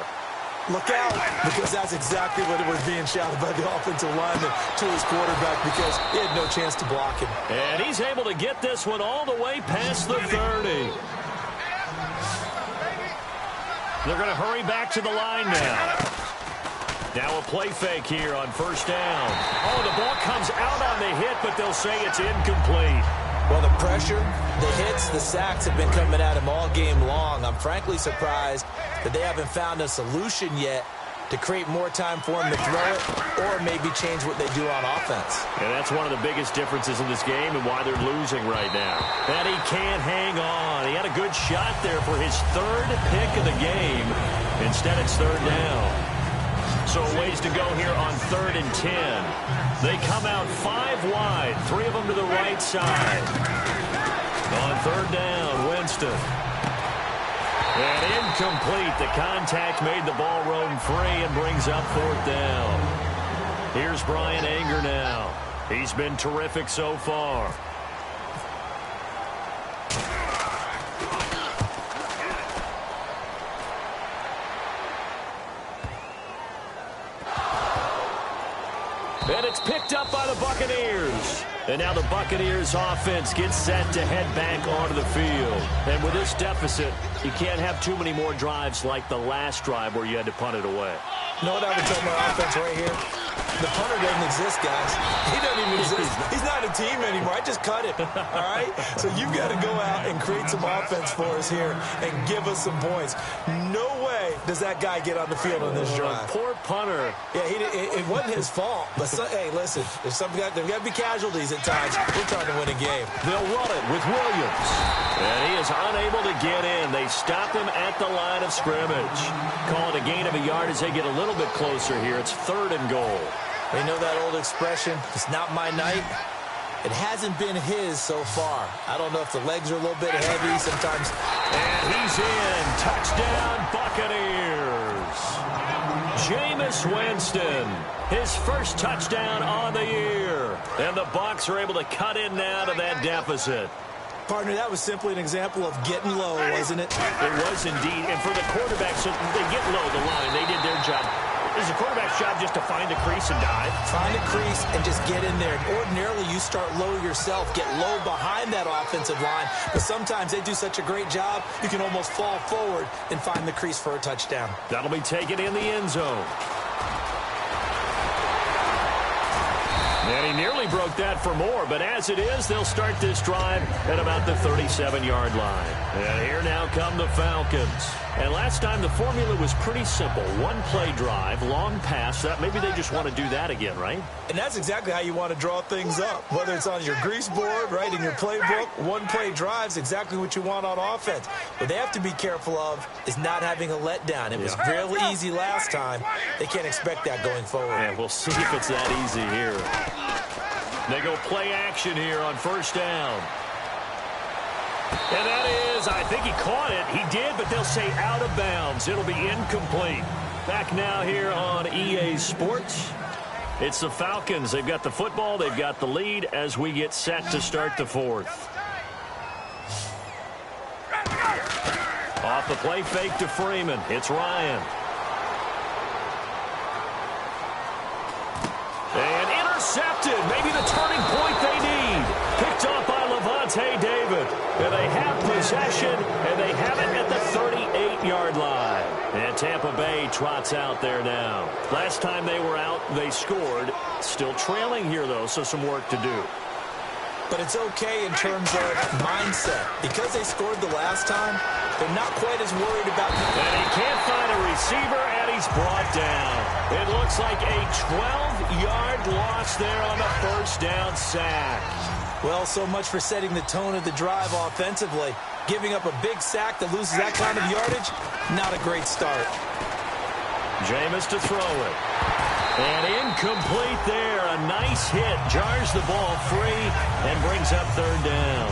Speaker 6: Look out, because that's exactly what it was being shouted by the offensive lineman to his quarterback because he had no chance to block him.
Speaker 5: And he's able to get this one all the way past the 30. They're going to hurry back to the line now. Now a play fake here on 1st down. Oh, the ball comes out on the hit, but they'll say it's incomplete.
Speaker 6: Well, the pressure, the hits, the sacks have been coming at him all game long. I'm frankly surprised that they haven't found a solution yet to create more time for him to throw it or maybe change what they do on offense.
Speaker 5: And that's one of the biggest differences in this game and why they're losing right now. And he can't hang on. He had a good shot there for his 3rd pick of the game. Instead, it's 3rd down. So a ways to go here on 3rd and 10. They come out 5 wide, 3 of them to the right side. On 3rd down, Winston. And incomplete. The contact made the ball roam free and brings up 4th down. Here's Bryan Anger now. He's been terrific so far. And it's picked up by the Buccaneers. And now the Buccaneers offense gets set to head back onto the field. And with this deficit, you can't have too many more drives like the last drive where you had to punt it away.
Speaker 6: You know what I would tell my offense right here? The punter doesn't exist, guys. He doesn't even exist. He's not a team anymore. I just cut it, all right? So you've got to go out and create some offense for us here and give us some points. No way does that guy get on the field on this drive.
Speaker 5: Poor punter.
Speaker 6: Yeah, it wasn't his fault. But, hey, listen, there's got to be casualties at times. We're trying to win a game.
Speaker 5: They'll run it with Williams. And he is unable to get in. They stop him at the line of scrimmage. Call it a gain of a yard as they get a little bit closer here. It's 3rd and goal.
Speaker 6: You know that old expression, it's not my night? It hasn't been his so far. I don't know if the legs are a little bit heavy sometimes.
Speaker 5: And he's in. Touchdown, Buccaneers. Jameis Winston, his first touchdown on the year. And the Bucs are able to cut in now to that deficit.
Speaker 6: Partner, that was simply an example of getting low, wasn't it?
Speaker 5: It was indeed. And for the quarterbacks, so they get low the line. They did their job. It's the quarterback's job just to find a crease and dive.
Speaker 6: Find a crease and just get in there. And ordinarily, you start low yourself, get low behind that offensive line. But sometimes they do such a great job, you can almost fall forward and find the crease for a touchdown.
Speaker 5: That'll be taken in the end zone. And he nearly broke that for more, but as it is, they'll start this drive at about the 37-yard line. And here now come the Falcons. And last time the formula was pretty simple. One-play drive, long pass. Maybe they just want to do that again, right?
Speaker 6: And that's exactly how you want to draw things up. Whether it's on your grease board, right, in your playbook, one-play drive's exactly what you want on offense. What they have to be careful of is not having a letdown. It was really easy last time. They can't expect that going forward.
Speaker 5: And we'll see if it's that easy here. They go play action here on first down. And that is, I think he caught it. He did, but they'll say out of bounds. It'll be incomplete. Back now here on EA Sports. It's the Falcons. They've got the football. They've got the lead as we get set to start the fourth. Off the play fake to Freeman. It's Ryan. And intercepted. Maybe the turning point they need. Picked off by Levante David. And they have possession, and they have it at the 38-yard line. And Tampa Bay trots out there now. Last time they were out, they scored. Still trailing here, though, so some work to do.
Speaker 6: But it's okay in terms of mindset. Because they scored the last time, they're not quite as worried about it.
Speaker 5: And he can't find a receiver, and he's brought down. It looks like a 12-yard loss there on the first down sack.
Speaker 6: Well, so much for setting the tone of the drive offensively. Giving up a big sack that loses that kind of yardage, not a great start.
Speaker 5: Jameis to throw it. And incomplete there. A nice hit. Jars the ball free and brings up third down.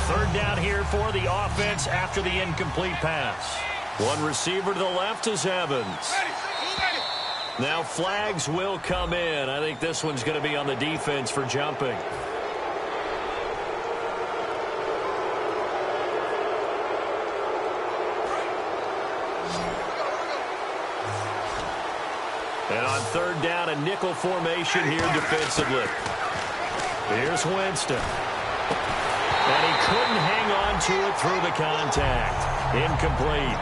Speaker 5: Third down here for the offense after the incomplete pass. One receiver to the left is Evans. Now flags will come in. I think this one's going to be on the defense for jumping. And on third down, a nickel formation here defensively. Here's Winston. And he couldn't hang on to it through the contact. Incomplete.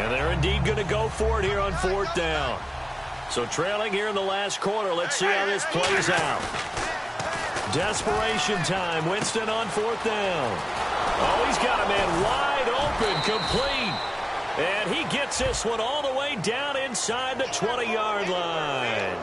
Speaker 5: And they're indeed going to go for it here on fourth down. So trailing here in the last quarter. Let's see how this plays out. Desperation time. Winston on fourth down. Oh, he's got a man wide open, complete. And he gets this one all the way down inside the 20-yard line.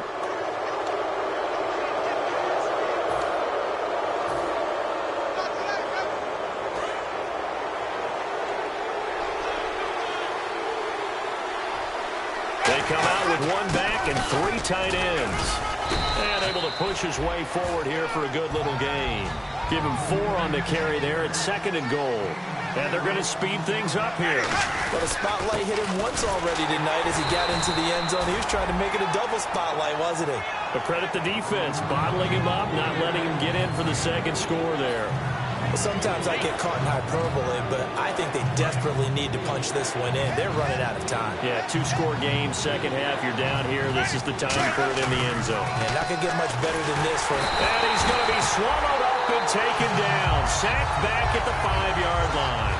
Speaker 5: They come out with one back and three tight ends. And able to push his way forward here for a good little gain. Give him 4 on the carry there at second and goal. And they're going to speed things up here.
Speaker 6: But a spotlight hit him once already tonight as he got into the end zone. He was trying to make it a double spotlight, wasn't he?
Speaker 5: But credit the defense, bottling him up, not letting him get in for the second score there.
Speaker 6: Well, sometimes I get caught in hyperbole, but I think they desperately need to punch this one in. They're running out of time.
Speaker 5: Yeah, 2-score game, second half, you're down here. This is the time to put it in the end zone.
Speaker 6: And not going to get much better than this for him.
Speaker 5: And he's going to be swallowed up and taken down. Sacked back at the 5-yard line.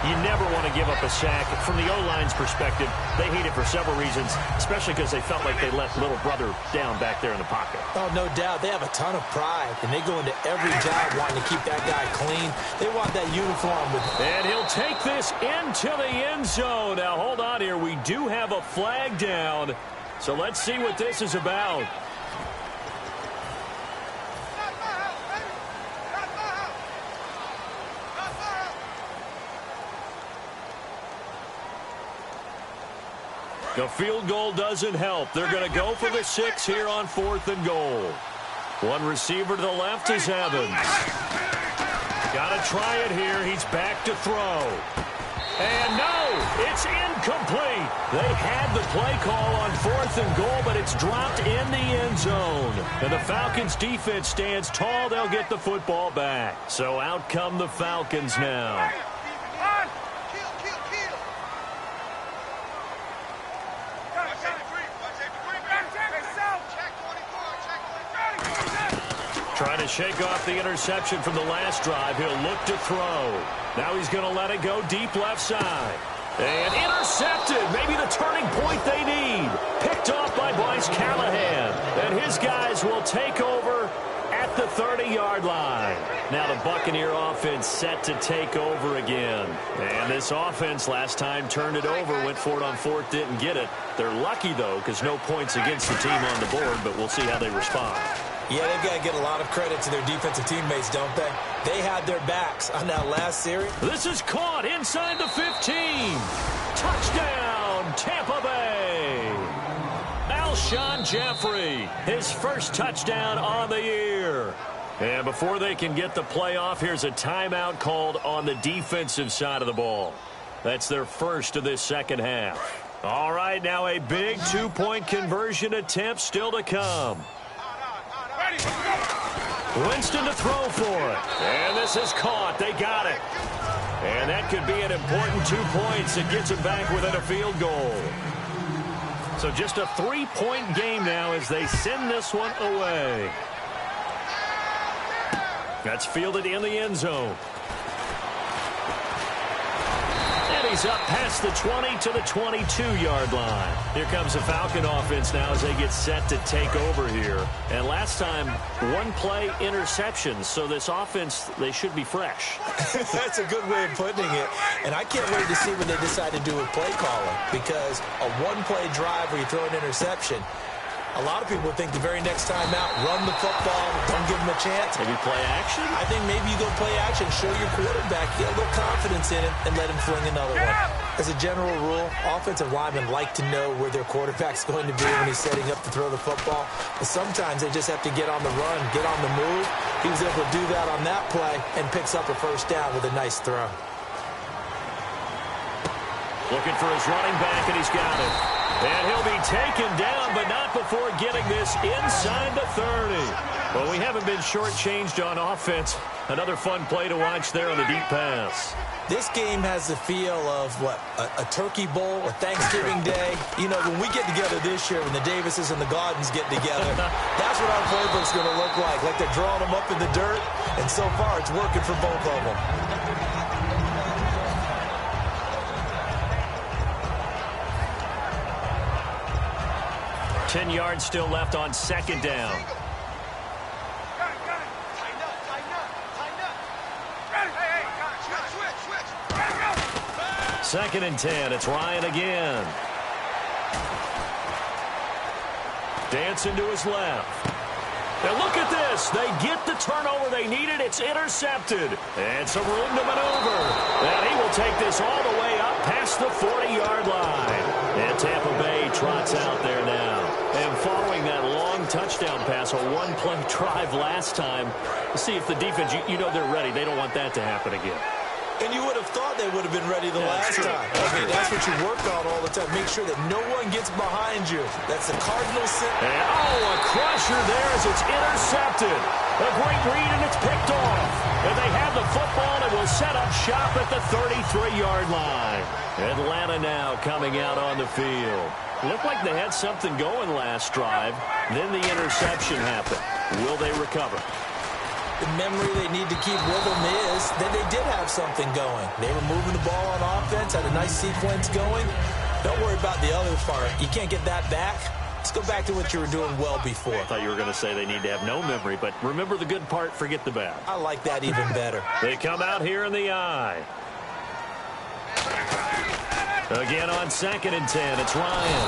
Speaker 5: You never want to give up a sack. From the O-line's perspective, they hate it for several reasons, especially because they felt like they let little brother down back there in the pocket.
Speaker 6: Oh, no doubt. They have a ton of pride, and they go into every job wanting to keep that guy clean. They want that uniform with him.
Speaker 5: And he'll take this into the end zone. Now, hold on here. We do have a flag down, so let's see what this is about. The field goal doesn't help. They're going to go for the 6 here on 4th and goal. One receiver to the left is Evans. Got to try it here. He's back to throw. And no, it's incomplete. They had the play call on 4th and goal, but it's dropped in the end zone. And the Falcons defense stands tall. They'll get the football back. So out come the Falcons now. Trying to shake off the interception from the last drive. He'll look to throw. Now he's going to let it go deep left side. And intercepted. Maybe the turning point they need. Picked off by Bryce Callahan. And his guys will take over at the 30-yard line. Now the Buccaneer offense set to take over again. And this offense last time turned it over, went for it on 4th, didn't get it. They're lucky, though, because no points against the team on the board, but we'll see how they respond.
Speaker 6: Yeah, they've got to get a lot of credit to their defensive teammates, don't they? They had their backs on that last series.
Speaker 5: This is caught inside the 15. Touchdown, Tampa Bay. Alshon Jeffrey, his first touchdown on the year. And before they can get the play off, here's a timeout called on the defensive side of the ball. That's their first of this second half. All right, now a big two-point conversion attempt still to come. Winston to throw for it. And this is caught. They got it. And that could be an important 2 points. It gets it back within a field goal. So just a 3-point game now as they send this one away. That's fielded in the end zone. And he's up past the 20 to the 22-yard line. Here comes the Falcon offense now as they get set to take over here. And last time, one play interceptions. So this offense, they should be fresh.
Speaker 6: That's a good way of putting it. And I can't wait to see what they decide to do with play calling. Because a one-play drive where you throw an interception, a lot of people think the very next time out, run the football, don't give them a chance.
Speaker 5: Maybe play action?
Speaker 6: I think maybe you go play action, show your quarterback, get a little confidence in him, and let him fling another one. As a general rule, offensive linemen like to know where their quarterback's going to be when he's setting up to throw the football. But sometimes they just have to get on the run, get on the move. He was able to do that on that play and picks up a first down with a nice throw.
Speaker 5: Looking for his running back, and he's got it. And he'll be taken down, but not before getting this inside the 30. Well, we haven't been shortchanged on offense. Another fun play to watch there on the deep pass.
Speaker 6: This game has the feel of, what, a turkey bowl, a Thanksgiving day. You know, when we get together this year, when the Davises and the Gardens get together, that's what our playbook's going to look like. Like they're drawing them up in the dirt, and so far it's working for both of them.
Speaker 5: 10 yards still left on second down. Second and 10. It's Ryan again. Dancing to his left. Now look at this. They get the turnover they needed. It's intercepted. And some room to maneuver. And he will take this all the way up past the 40-yard line. And Tampa Bay trots out there now. And following that long touchdown pass, a one-play drive last time, see if the defense, you know they're ready. They don't want that to happen again.
Speaker 6: And you would have thought they would have been ready the last time. I mean, that's what you work on all the time. Make sure that no one gets behind you. That's the Cardinals.
Speaker 5: And, a crusher there as it's intercepted. A great read, and it's picked off. And they have the football and will set up shop at the 33-yard line. Atlanta now coming out on the field. Looked like they had something going last drive. Then the interception happened. Will they recover?
Speaker 6: The memory they need to keep with them is that they did have something going. They were moving the ball on offense, had a nice sequence going. Don't worry about the other part. You can't get that back. Let's go back to what you were doing well before.
Speaker 5: I thought you were going to say they need to have no memory, but remember the good part, forget the bad.
Speaker 6: I like that even better.
Speaker 5: They come out here in the eye. Again on second and 10, it's Ryan.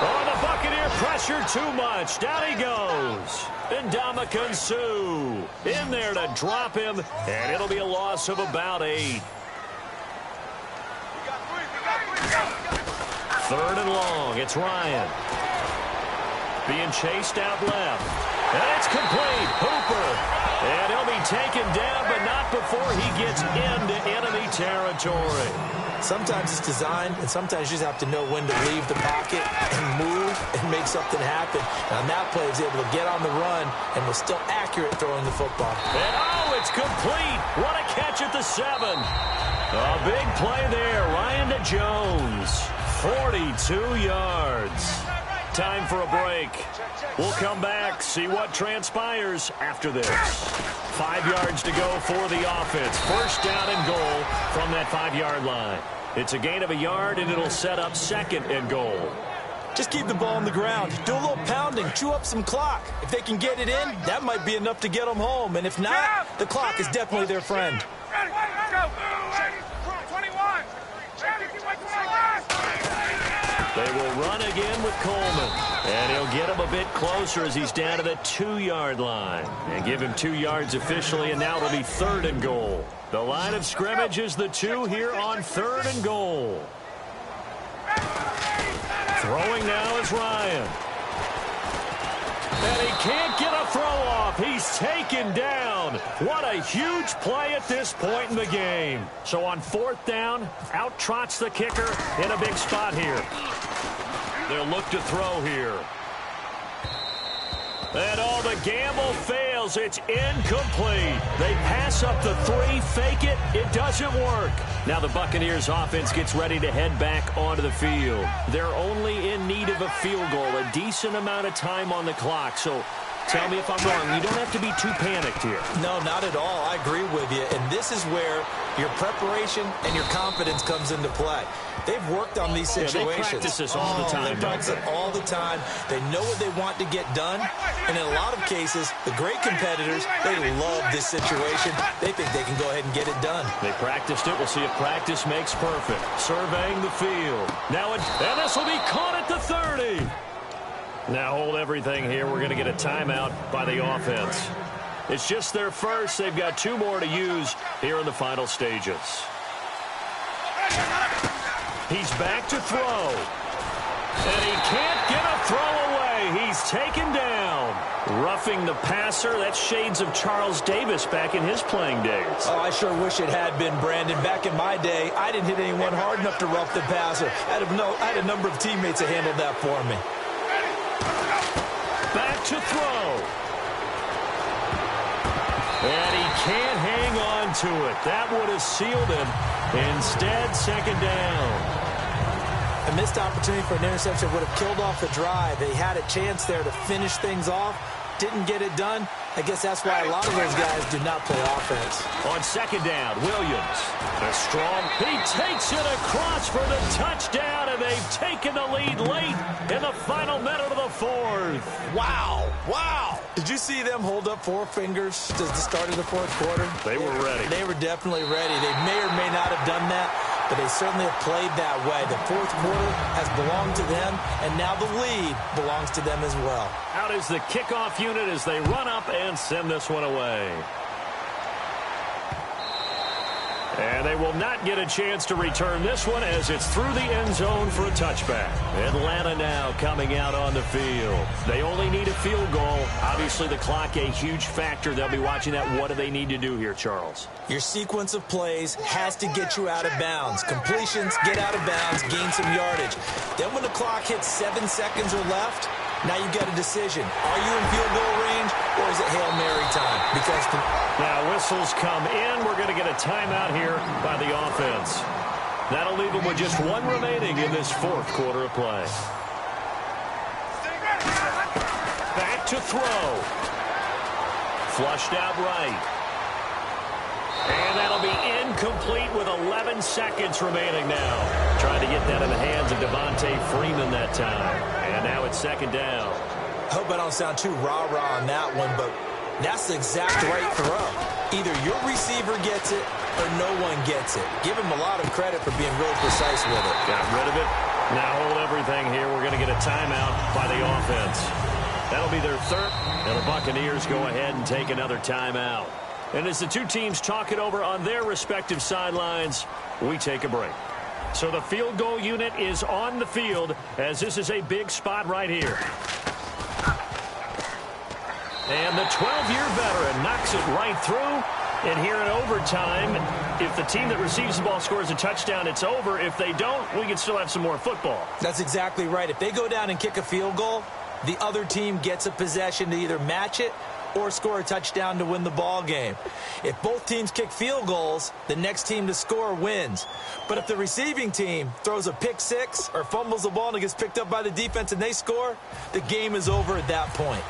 Speaker 5: Oh, the Buccaneer pressure too much. Down he goes. And Ndamukong Suh in there to drop him, and it'll be a loss of about 8. Third and long, it's Ryan. Being chased out left. And it's complete. Hooper. And he'll be taken down, but not before he gets into enemy territory.
Speaker 6: Sometimes it's designed, and sometimes you just have to know when to leave the pocket and move and make something happen. And on that play, he was able to get on the run and was still accurate throwing the football.
Speaker 5: And oh, it's complete. What a catch at the 7. A big play there. Ryan to Jones. 42 yards. Time for a break. We'll come back, see what transpires after this. 5 yards to go for the offense. First down and goal from that 5-yard line. It's a gain of a yard, and it'll set up 2nd and goal.
Speaker 6: Just keep the ball on the ground. Do a little pounding. Chew up some clock. If they can get it in, that might be enough to get them home. And if not, the clock is definitely their friend.
Speaker 7: Ready, go. 21.
Speaker 5: They will run again with Coleman. And he'll get him a bit closer as he's down to the 2-yard line. And give him 2 yards officially, and now it'll be 3rd and goal. The line of scrimmage is the 2 here on 3rd and goal. Throwing now is Ryan. And he can't get a throw off. He's taken down. What a huge play at this point in the game. So on 4th down, out trots the kicker in a big spot here. They'll look to throw here. And all the gamble fails. It's incomplete. They pass up the 3, fake it. It doesn't work. Now the Buccaneers offense gets ready to head back onto the field. They're only in need of a field goal, a decent amount of time on the clock. So tell me if I'm wrong. You don't have to be too panicked here.
Speaker 6: No, not at all. I agree with you. And this is where your preparation and your confidence comes into play. They've worked on these situations.
Speaker 5: They practice this all the time.
Speaker 6: They practice it all the time. They know what they want to get done. And in a lot of cases, the great competitors, they love this situation. They think they can go ahead and get it done.
Speaker 5: They practiced it. We'll see if practice makes perfect. Surveying the field. Now, and this will be caught at the 30. Now hold everything here. We're going to get a timeout by the offense. It's just their first. They've got 2 more to use here in the final stages. He's back to throw. And he can't get a throw away. He's taken down. Roughing the passer. That's shades of Charles Davis back in his playing days.
Speaker 6: Oh, I sure wish it had been, Brandon. Back in my day, I didn't hit anyone hard enough to rough the passer. I had a number of teammates that handled that for me.
Speaker 5: Back to throw. And he can't hang on to it. That would have sealed him. Instead, 2nd down.
Speaker 6: A missed opportunity for an interception would have killed off the drive. They had a chance there to finish things off. Didn't get it done. I guess that's why a lot of those guys do not play offense.
Speaker 5: On 2nd down, Williams. A strong. He takes it across for the touchdown, and they've taken the lead late in the final minute of the 4th.
Speaker 6: Wow. Wow. Did you see them hold up 4 fingers at the start of the 4th quarter?
Speaker 5: They were ready.
Speaker 6: They were definitely ready. They may or may not have done that, but they certainly have played that way. The 4th quarter has belonged to them, and now the lead belongs to them as well.
Speaker 5: Out is the kickoff unit as they run up and send this one away. And they will not get a chance to return this one as it's through the end zone for a touchback. Atlanta now coming out on the field. They only need a field goal. Obviously, the clock a huge factor. They'll be watching that. What do they need to do here, Charles?
Speaker 6: Your sequence of plays has to get you out of bounds. Completions, get out of bounds, gain some yardage. Then when the clock hits 7 seconds or left, now you've got a decision. Are you in field goal range, or is it Hail Mary time? Because
Speaker 5: now whistles come in. We're going to get a timeout here by the offense. That'll leave them with just 1 remaining in this 4th quarter of play. Back to throw. Flushed out right. And that'll be incomplete with 11 seconds remaining now. Trying to get that in the hands of Devontae Freeman that time. And now it's 2nd down.
Speaker 6: I hope I don't sound too rah-rah on that one, but that's the exact right throw. Either your receiver gets it or no one gets it. Give him a lot of credit for being really precise with it.
Speaker 5: Got rid of it. Now hold everything here. We're going to get a timeout by the offense. That'll be their 3rd. And the Buccaneers go ahead and take another timeout. And as the 2 teams talk it over on their respective sidelines, we take a break. So the field goal unit is on the field as this is a big spot right here. And the 12-year veteran knocks it right through. And here in overtime, if the team that receives the ball scores a touchdown, it's over. If they don't, we can still have some more football.
Speaker 6: That's exactly right. If they go down and kick a field goal, the other team gets a possession to either match it or score a touchdown to win the ball game. If both teams kick field goals, the next team to score wins. But if the receiving team throws a pick six or fumbles the ball and it gets picked up by the defense and they score, the game is over at that point.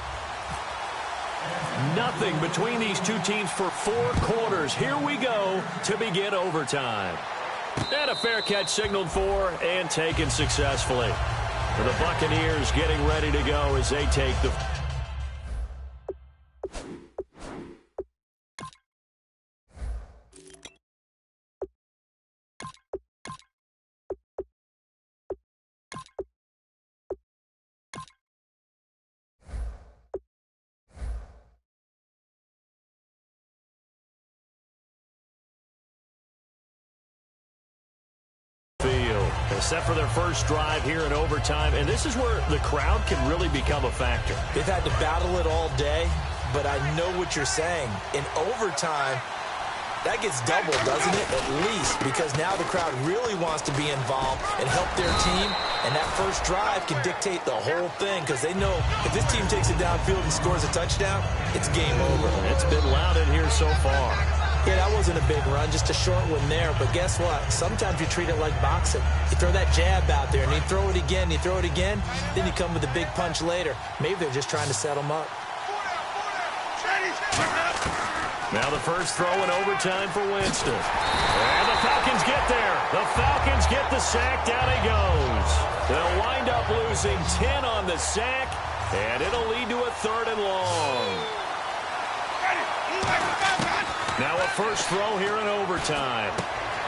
Speaker 5: Nothing between these two teams for 4 quarters. Here we go to begin overtime. And a fair catch signaled for and taken successfully. For the Buccaneers getting ready to go as they take the set for their first drive here in overtime, and this is where the crowd can really become a factor.
Speaker 6: They've had to battle it all day, but I know what you're saying. In overtime, that gets doubled, doesn't it? At least, because now the crowd really wants to be involved and help their team, and that first drive can dictate the whole thing, because they know if this team takes it downfield and scores a touchdown, it's game over.
Speaker 5: It's been loud in here so far.
Speaker 6: Yeah, that wasn't a big run, just a short one there. But guess what? Sometimes you treat it like boxing. You throw that jab out there, and you throw it again, then you come with a big punch later. Maybe they're just trying to set them up.
Speaker 5: Now the first throw in overtime for Winston. And the Falcons get there. The Falcons get the sack. Down he goes. They'll wind up losing 10 on the sack, and it'll lead to a 3rd and long. Now a first throw here in overtime.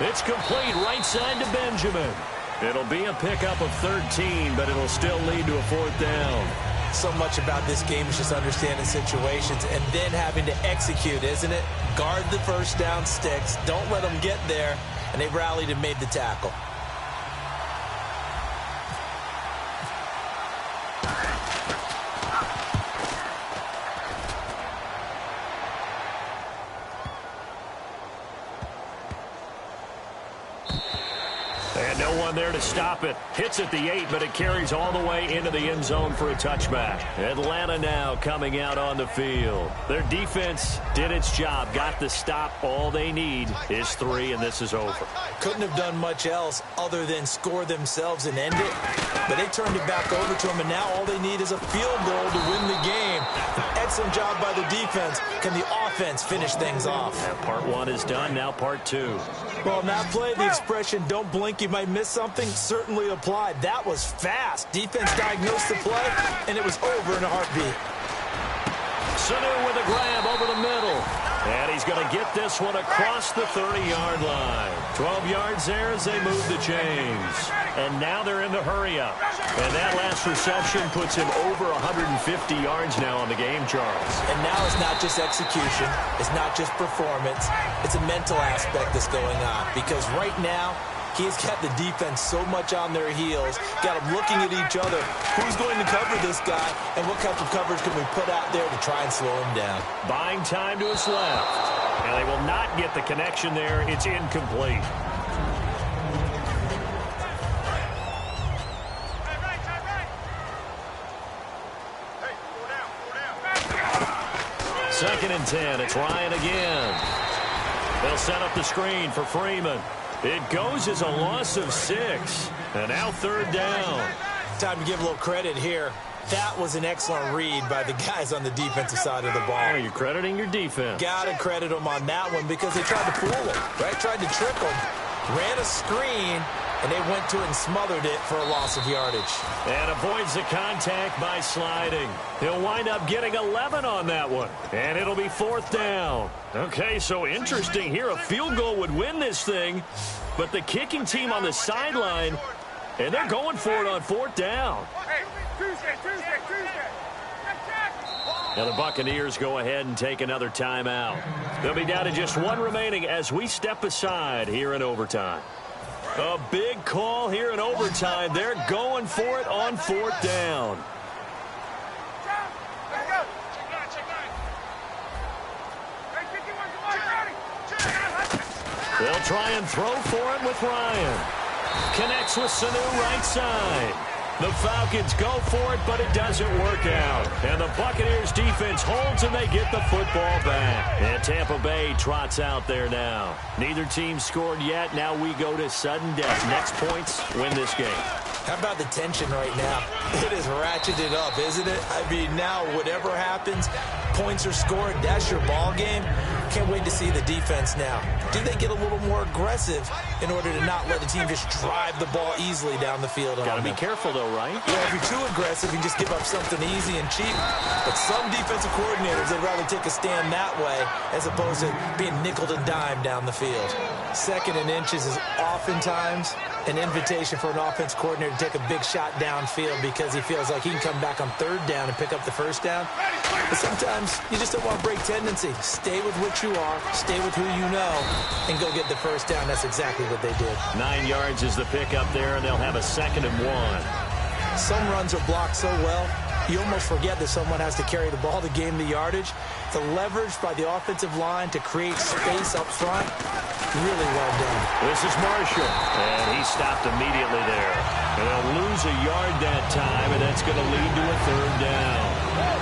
Speaker 5: It's complete right side to Benjamin. It'll be a pickup of 13, but it'll still lead to a 4th down.
Speaker 6: So much about this game is just understanding situations and then having to execute, isn't it? Guard the first down sticks. Don't let them get there. And they rallied and made the tackle.
Speaker 5: And no one there to stop it. Hits at the 8, but it carries all the way into the end zone for a touchback. Atlanta now coming out on the field. Their defense did its job, got the stop. All they need is 3, and this is over.
Speaker 6: Couldn't have done much else other than score themselves and end it. But they turned it back over to them, and now all they need is a field goal to win the game. An excellent job by the defense. Can the offense finish things off?
Speaker 5: And part 1 is done, now part 2.
Speaker 6: Well, on that play, the expression, don't blink, you might miss something, certainly applied. That was fast. Defense diagnosed the play, and it was over in a heartbeat.
Speaker 5: Sanu with a grab over the middle. And he's going to get this one across the 30-yard line. 12 yards there as they move the chains. And now they're in the hurry-up. And that last reception puts him over 150 yards now on the game, Charles.
Speaker 6: And now it's not just execution. It's not just performance. It's a mental aspect that's going on. Because right now, he's got the defense so much on their heels, got them looking at each other. Who's going to cover this guy, and what type of coverage can we put out there to try and slow him down?
Speaker 5: Buying time to his left. And they will not get the connection there. It's incomplete. Second and 10. It's Ryan again. They'll set up the screen for Freeman. It goes as a loss of 6. And now 3rd down.
Speaker 6: Time to give a little credit here. That was an excellent read by the guys on the defensive side of the ball.
Speaker 5: Oh, you're crediting your defense.
Speaker 6: Got to credit them on that one because they tried to fool them, right? Tried to trick them. Ran a screen, and they went to it and smothered it for a loss of yardage.
Speaker 5: And avoids the contact by sliding. He'll wind up getting 11 on that one. And it'll be 4th down. Okay, so interesting here. A field goal would win this thing, but the kicking team on the sideline, and they're going for it on 4th down.
Speaker 7: Hey, Tuesday.
Speaker 5: Now the Buccaneers go ahead and take another timeout. They'll be down to just 1 remaining as we step aside here in overtime. A big call here in overtime. They're going for it on 4th down. They'll try and throw for it with Ryan. Connects with Sanu right side. The Falcons go for it, but it doesn't work out. And the Buccaneers defense holds, and they get the football back. And Tampa Bay trots out there now. Neither team scored yet. Now we go to sudden death. Next points win this game.
Speaker 6: How about the tension right now? It is ratcheted up, isn't it? I mean, now whatever happens, points are scored, that's your ball game. Can't wait to see the defense now. Do they get a little more aggressive in order to not let the team just drive the ball easily down the field?
Speaker 5: Got to be careful, though, right?
Speaker 6: Yeah, if you're too aggressive, you just give up something easy and cheap. But some defensive coordinators, they'd rather take a stand that way as opposed to being nickel and dime down the field. 2nd and inches is oftentimes an invitation for an offense coordinator to take a big shot downfield because he feels like he can come back on 3rd down and pick up the 1st down. But sometimes you just don't want to break tendency. Stay with what you are, stay with who you know, and go get the 1st down. That's exactly what they did.
Speaker 5: 9 yards is the pickup there, and they'll have a 2nd and 1.
Speaker 6: Some runs are blocked so well, you almost forget that someone has to carry the ball to gain the yardage. The leverage by the offensive line to create space up front, really well done.
Speaker 5: This is Marshall, and he stopped immediately there. And they'll lose a yard that time, and that's going to lead to a 3rd down.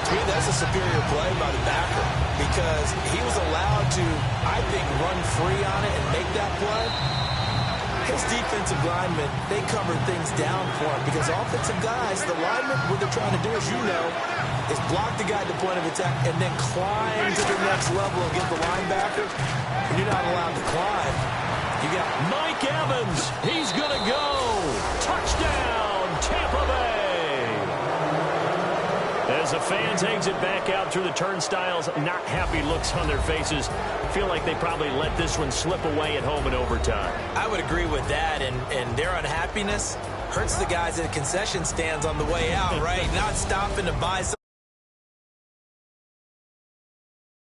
Speaker 6: To me, that's a superior play by the backer because he was allowed to, I think, run free on it and make that play. His defensive linemen, they covered things down for him because offensive guys, the linemen, what they're trying to do, as you know, is block the guy at the point of attack and then climb to the next level and get the linebacker. And you're not allowed to climb. You got
Speaker 5: Mike Evans. He's going to go. Touchdown, Tampa Bay. As the fans exit back out through the turnstiles, not happy looks on their faces. Feel like they probably let this one slip away at home in overtime.
Speaker 6: I would agree with that, and their unhappiness hurts the guys at concession stands on the way out, right? Not stopping to buy some.